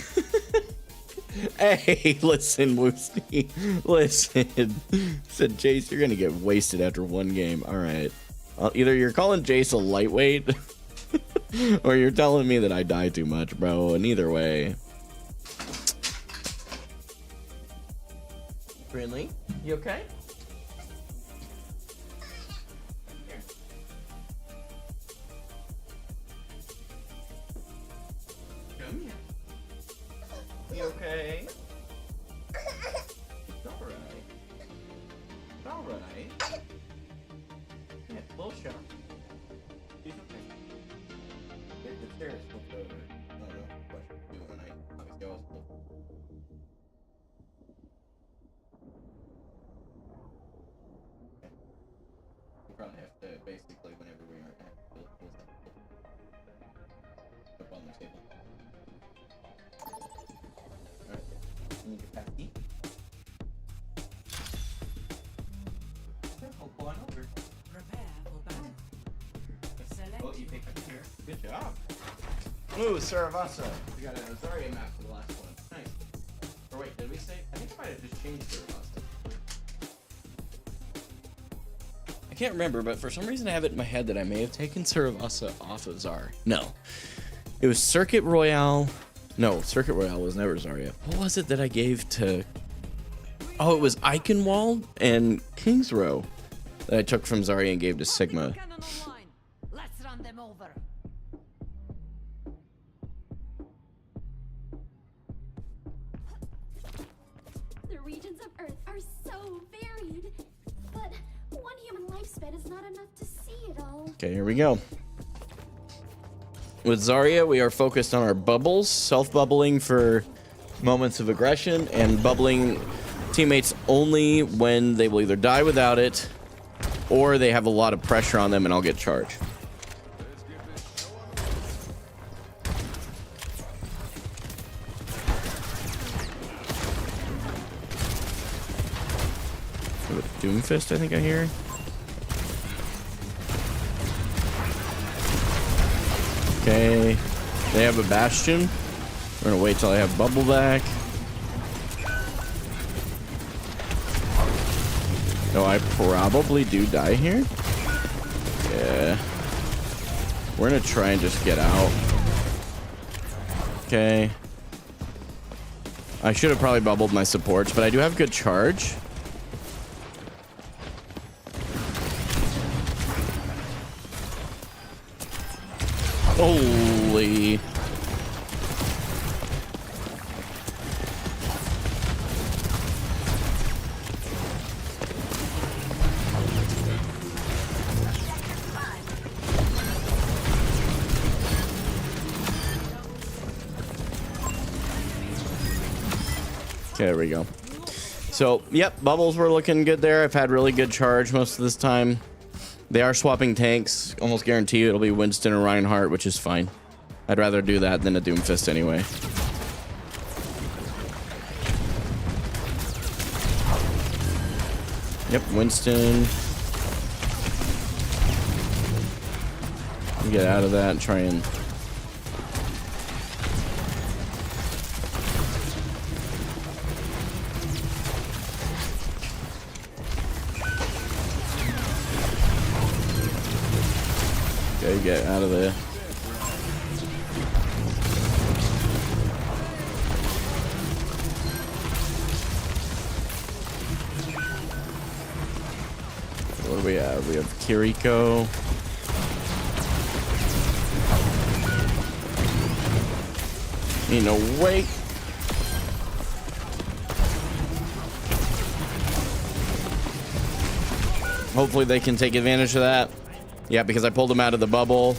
A: Hey, listen, Woosty. Listen. Said Jace, you're gonna get wasted after one game. All right. Either you're calling Jace a lightweight, or you're telling me that I die too much, bro. And either way. Friendly, you okay? Here. Come here. You okay? It's alright. It's alright. Yeah, little shot. She's okay. Get the stairs flipped over. I don't know what she's doing tonight. Obviously, I was cool. Okay. We probably have to, basically, whenever we are at, we'll up on the table. Capacity. Hold on over.
E: Prepare for battle. Select.
A: Oh, you picked up here. Good job. Ooh, Suravasa. We got a Zarya map for the last one. Nice. Or wait, did we say? I think I might have just changed Suravasa. I can't remember, but for some reason I have it in my head that I may have taken Suravasa off of Zar. No. It was Circuit Royale. No, Circuit Royale was never Zarya. What was it that I gave to... Oh, it was Eichenwald and King's Row that I took from Zarya and gave to Sigma.
B: regions of Earth are so varied, but one human lifespan is not enough to see it all.
A: Okay, here we go. With Zarya, we are focused on our bubbles, self-bubbling for moments of aggression, and bubbling teammates only when they will either die without it, or they have a lot of pressure on them and I'll get charged. Doomfist, I think I hear. Okay, they have a Bastion. We're gonna wait till I have bubble back. No, I probably do die here. Yeah. We're gonna try and just get out. Okay. I should have probably bubbled my supports, but I do have good charge. Holy. Okay, there we go. So, yep, bubbles were looking good there. I've had really good charge most of this time. They are swapping tanks. Almost guarantee you it'll be Winston or Reinhardt, which is fine. I'd rather do that than a Doomfist anyway. Yep, Winston. Get out of that and try and... Okay, get out of there. What do we have? We have Kiriko. Ain't no way. Hopefully they can take advantage of that. Yeah, because I pulled him out of the bubble.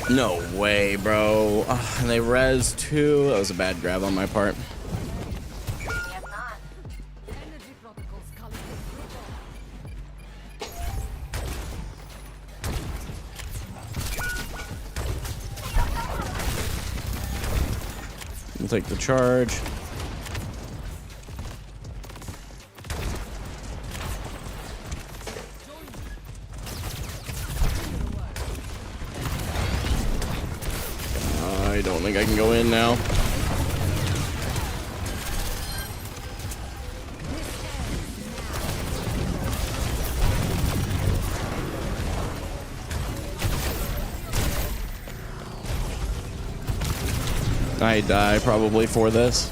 A: No way, bro. And they res too. That was a bad grab on my part.
E: Energy protocols calling
A: We'll take the charge. I don't think I can go in now. I die probably for this.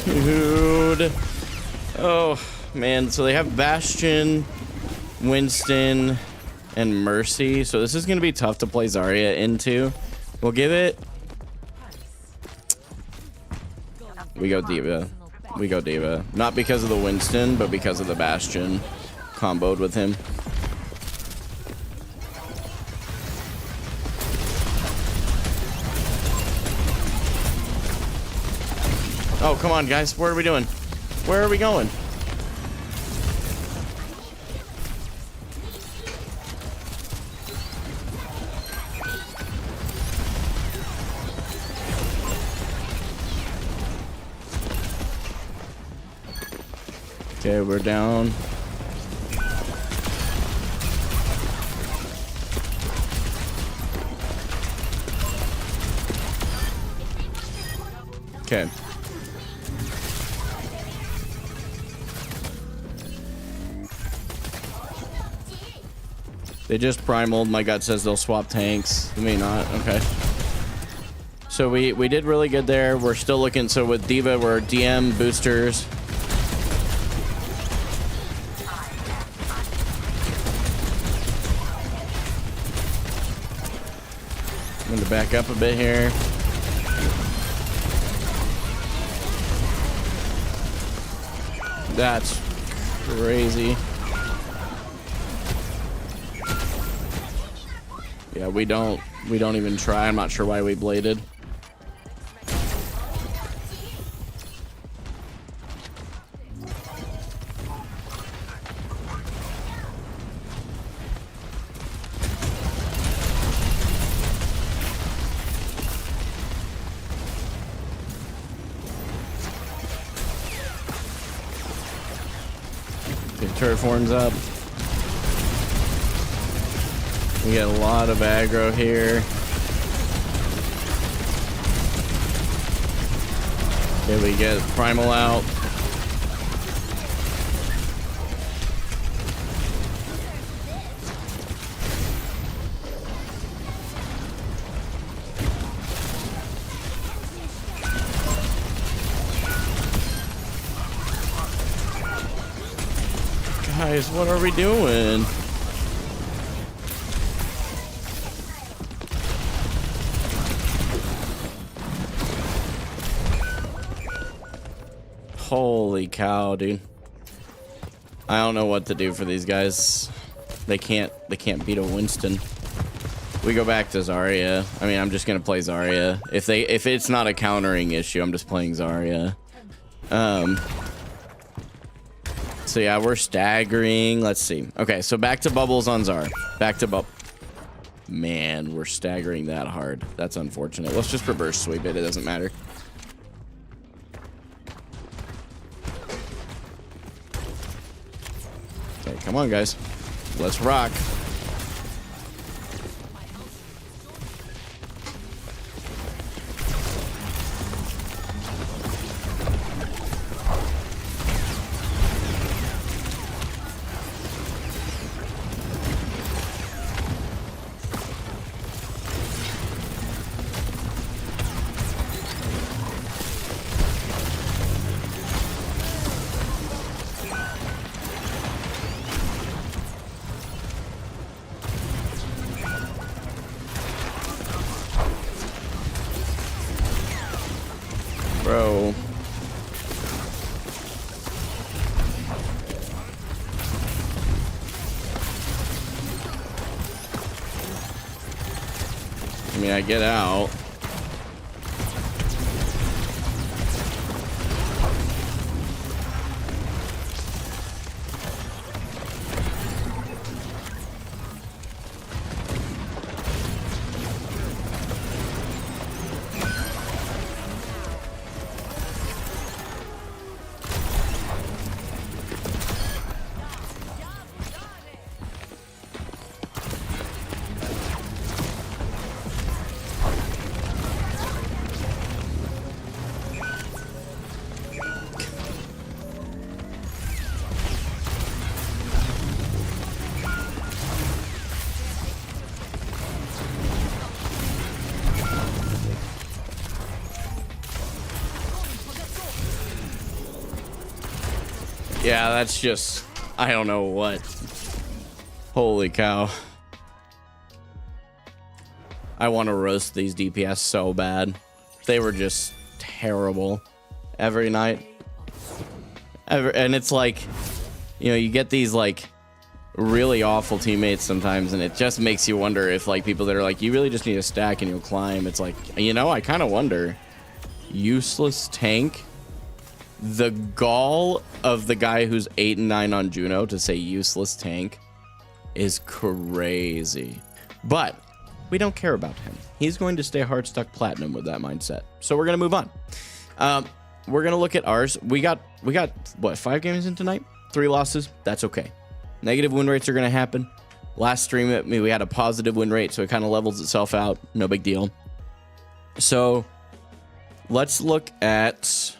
A: Dude. Oh, man. So they have Bastion, Winston, and Mercy. So this is going to be tough to play Zarya into. We'll give it... We go Diva. We go Diva. Not because of the Winston, but because of the Bastion comboed with him. Oh, come on, guys. What are we doing? Where are we going? Okay, we're down. Okay. They just primaled. My gut says they'll swap tanks. They may not. Okay. So we did really good there. We're still looking. So with Diva, we're DM boosters. Having to back up a bit here. That's crazy. Yeah, we don't even try. I'm not sure why we bladed. Turret forms up. We get a lot of aggro here. Okay, we get Primal out. Guys, what are we doing? Holy cow, dude. I don't know what to do for these guys. They can't beat a Winston. We go back to Zarya. I mean, I'm just gonna play Zarya. If it's not a countering issue, I'm just playing Zarya. So yeah, we're staggering. Let's see. Okay, so back to bubbles on Zar. Back to bubble. Man, we're staggering that hard. That's unfortunate. Let's just reverse sweep it. It doesn't matter. Okay, come on, guys. Let's rock. Bro. I mean, I get out. Yeah, that's just, I don't know what. Holy cow. I want to roast these DPS so bad. They were just terrible every night. And it's like, you know, you get these like really awful teammates sometimes, and it just makes you wonder if like people that are like, you really just need a stack and you'll climb. It's like, you know, I kind of wonder. Useless tank. The gall of the guy who's 8 and 9 on Juno to say useless tank is crazy. But we don't care about him. He's going to stay hard stuck platinum with that mindset. So we're going to move on. We're going to look at ours. We got what, 5 games in tonight? 3 losses. That's okay. Negative win rates are going to happen. Last stream, we had a positive win rate, so it kind of levels itself out. No big deal. So let's look at...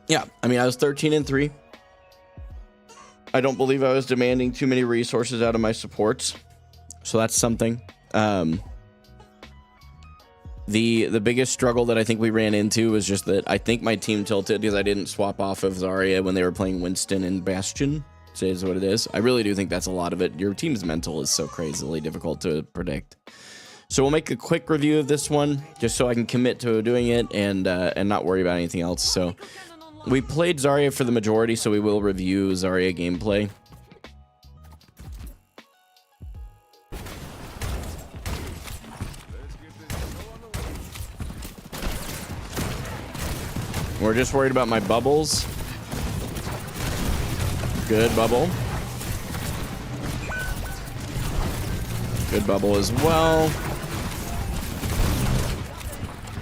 A: Yeah, I mean, I was 13 and 3. I don't believe I was demanding too many resources out of my supports. So that's something. The biggest struggle that I think we ran into was just that I think my team tilted because I didn't swap off of Zarya when they were playing Winston and Bastion. It is what it is. I really do think that's a lot of it. Your team's mental is so crazily difficult to predict. So we'll make a quick review of this one, just so I can commit to doing it and not worry about anything else. So we played Zarya for the majority, so we will review Zarya gameplay. We're just worried about my bubbles. Good bubble. Good bubble as well.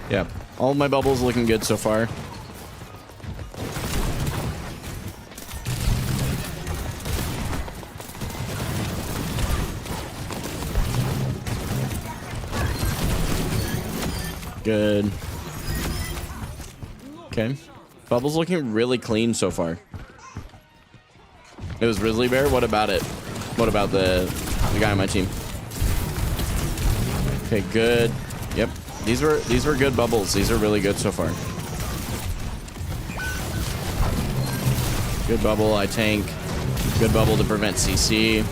A: Yeah, all my bubbles looking good so far. Good. Okay. Bubbles looking really clean so far. It was Grizzly Bear? What about it? What about the guy on my team? Okay, good. Yep. These were good bubbles. These are really good so far. Good bubble, I tank. Good bubble to prevent CC.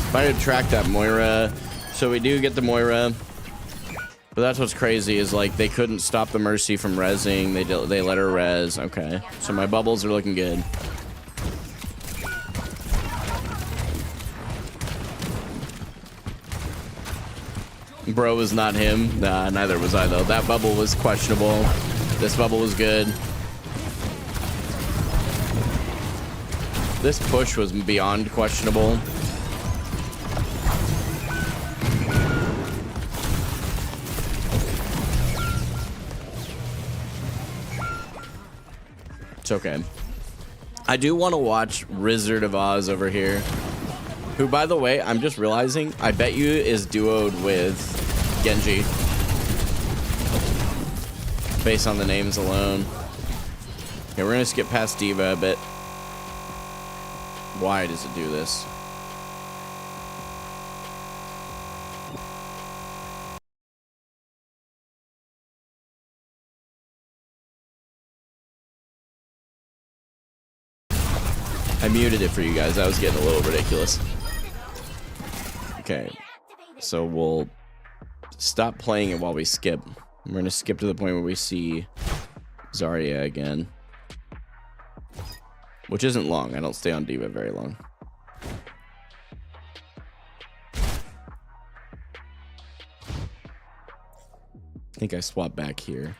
A: If I had tracked that Moira, so we do get the Moira, but that's what's crazy is like they couldn't stop the Mercy from rezzing. They let her res. Okay, so my bubbles are looking good. Bro was not him. Nah, neither was I though. That bubble was questionable. This bubble was good. This push was beyond questionable. It's okay. I do want to watch Wizard of Oz over here, who, by the way, I'm just realizing, I bet you is duoed with Genji, based on the names alone. Okay, we're gonna skip past Diva a bit. Why does it do this? I muted it for you guys. That was getting a little ridiculous. Okay, so we'll stop playing it while we skip. We're gonna skip to the point where we see Zarya again, which isn't long. I don't stay on Diva very long. I think I swap back here.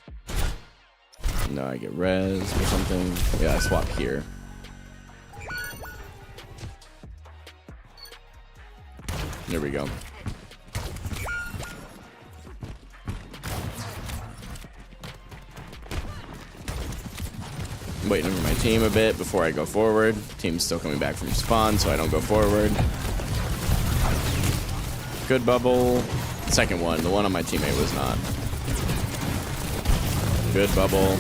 A: No, I get res or something. Yeah, I swap here. There we go. I'm waiting for my team a bit before I go forward. Team's still coming back from spawn, so I don't go forward. Good bubble. Second one. The one on my teammate was not. Good bubble.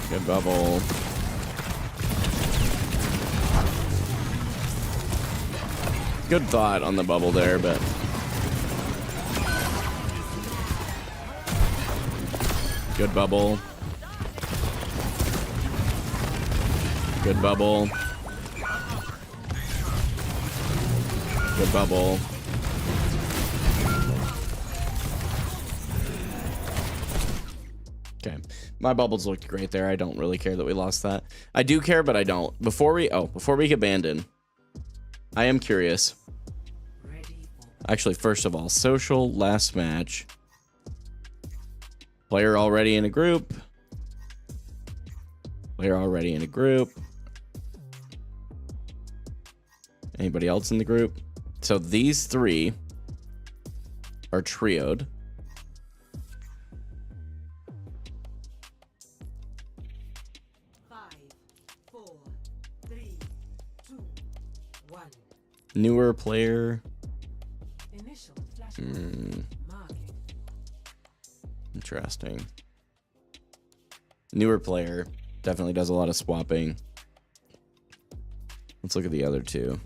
A: Good bubble. Good thought on the bubble there, but good bubble. Good bubble. Good bubble. Okay. My bubbles looked great there. I don't really care that we lost that. I do care, but I don't. Before we abandon, I am curious. Actually, first of all, social last match. Player already in a group. Player already in a group. Anybody else in the group? So these three are trioed. Newer player. Interesting. Newer player. definitely does a lot of swapping. Let's look at the other two.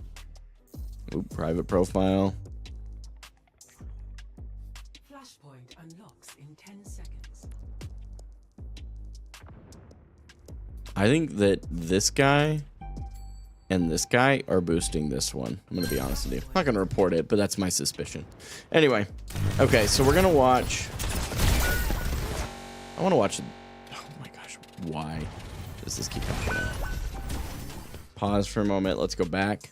A: Ooh, private profile.
E: Flashpoint unlocks in 10 seconds.
A: I think that this guy and this guy are boosting this one. I'm going to be honest with you. I'm not going to report it, but that's my suspicion. Anyway, okay, so we're going to watch. I want to watch. Oh my gosh, why does this keep happening? Pause for a moment. Let's go back.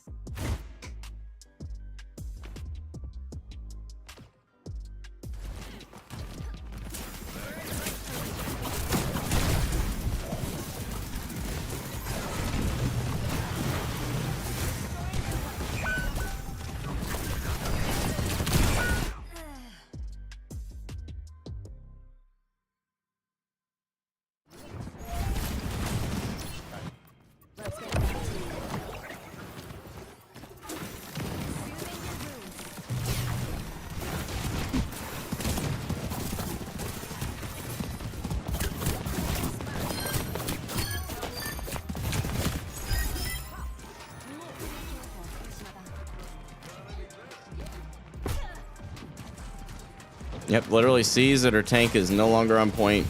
A: Yep, literally sees that her tank is no longer on point.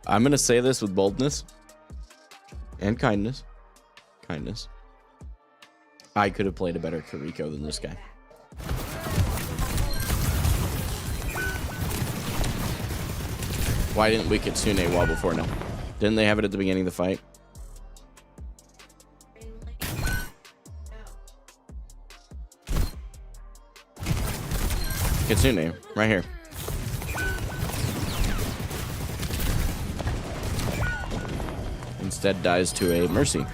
A: I'm going to say this with boldness and kindness. Kindness. I could have played a better Kiriko than this guy. Why didn't we Kitsune well before now? Didn't they have it at the beginning of the fight? Kitsune, right here. Instead dies to a Mercy.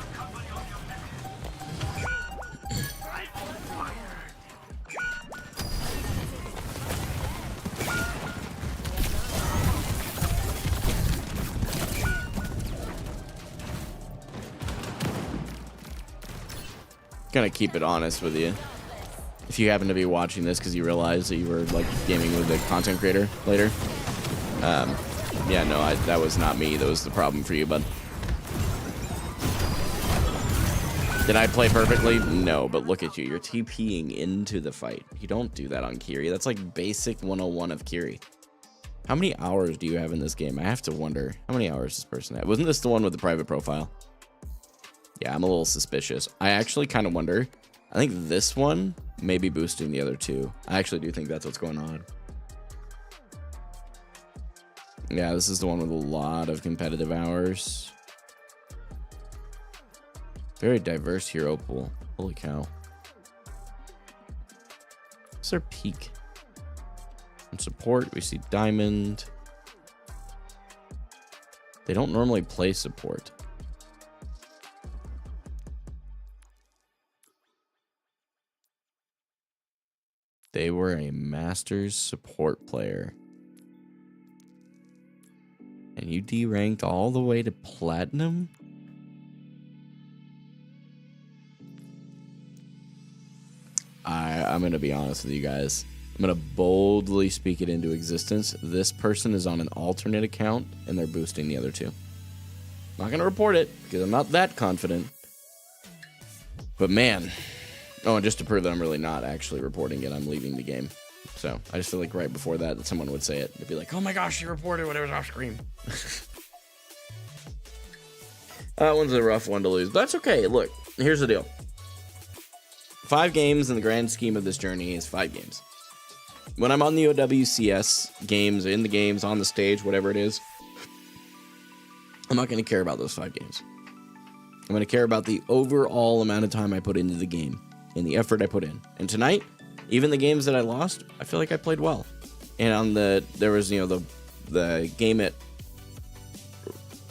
A: Gonna keep it honest with you. If you happen to be watching this because you realize that you were like gaming with a content creator later, yeah, no, that was not me. That was the problem for you, bud. Did I play perfectly? No, but look at you. You're TPing into the fight. You don't do that on Kiri. That's like basic 101 of Kiri. How many hours do you have in this game? I have to wonder. How many hours this person had? Wasn't this the one with the private profile? Yeah, I'm a little suspicious. I actually kind of wonder. I think this one may be boosting the other two. I actually do think that's what's going on. Yeah, this is the one with a lot of competitive hours. Very diverse hero pool. Holy cow. What's their peak? In support, we see Diamond. They don't normally play support. They were a Masters support player. And you D-ranked all the way to Platinum? I'm going to be honest with you guys. I'm going to boldly speak it into existence. This person is on an alternate account, and they're boosting the other two. I'm not going to report it, because I'm not that confident. But man... Oh, and just to prove that I'm really not actually reporting it, I'm leaving the game. So I just feel like right before that someone would say it. They'd be like, oh my gosh, you reported whatever's off screen. That one's a rough one to lose. But that's okay. Look, here's the deal. 5 games in the grand scheme of this journey is 5 games. When I'm on the OWCS games, in the games, on the stage, whatever it is, I'm not going to care about those 5 games. I'm going to care about the overall amount of time I put into the game and the effort I put in. And tonight, even the games that I lost, I feel like I played well. And on there was, the game at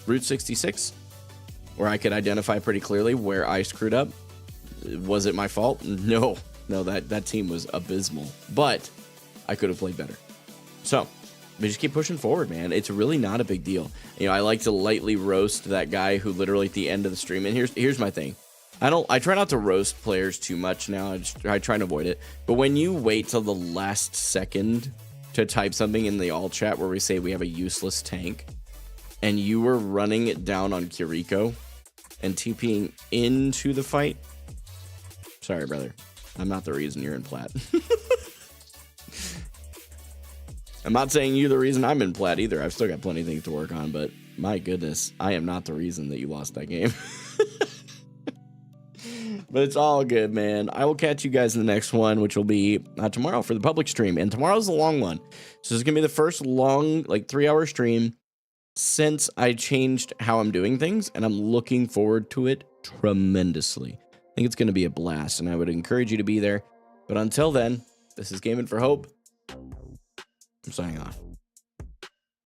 A: Route 66, where I could identify pretty clearly where I screwed up. Was it my fault? No, that team was abysmal, but I could have played better. So we just keep pushing forward, man. It's really not a big deal. I like to lightly roast that guy who literally at the end of the stream, and here's my thing. I try not to roast players too much now. I try to avoid it. But when you wait till the last second to type something in the all chat where we say we have a useless tank, and you were running it down on Kiriko and TPing into the fight, sorry, brother. I'm not the reason you're in plat. I'm not saying you're the reason I'm in plat either. I've still got plenty of things to work on, but my goodness, I am not the reason that you lost that game. But it's all good, man. I will catch you guys in the next one, which will be tomorrow for the public stream. And tomorrow's the long one. So this is going to be the first long, like 3-hour stream since I changed how I'm doing things. And I'm looking forward to it tremendously. I think it's going to be a blast. And I would encourage you to be there. But until then, this is Gaming for Hope. I'm signing off.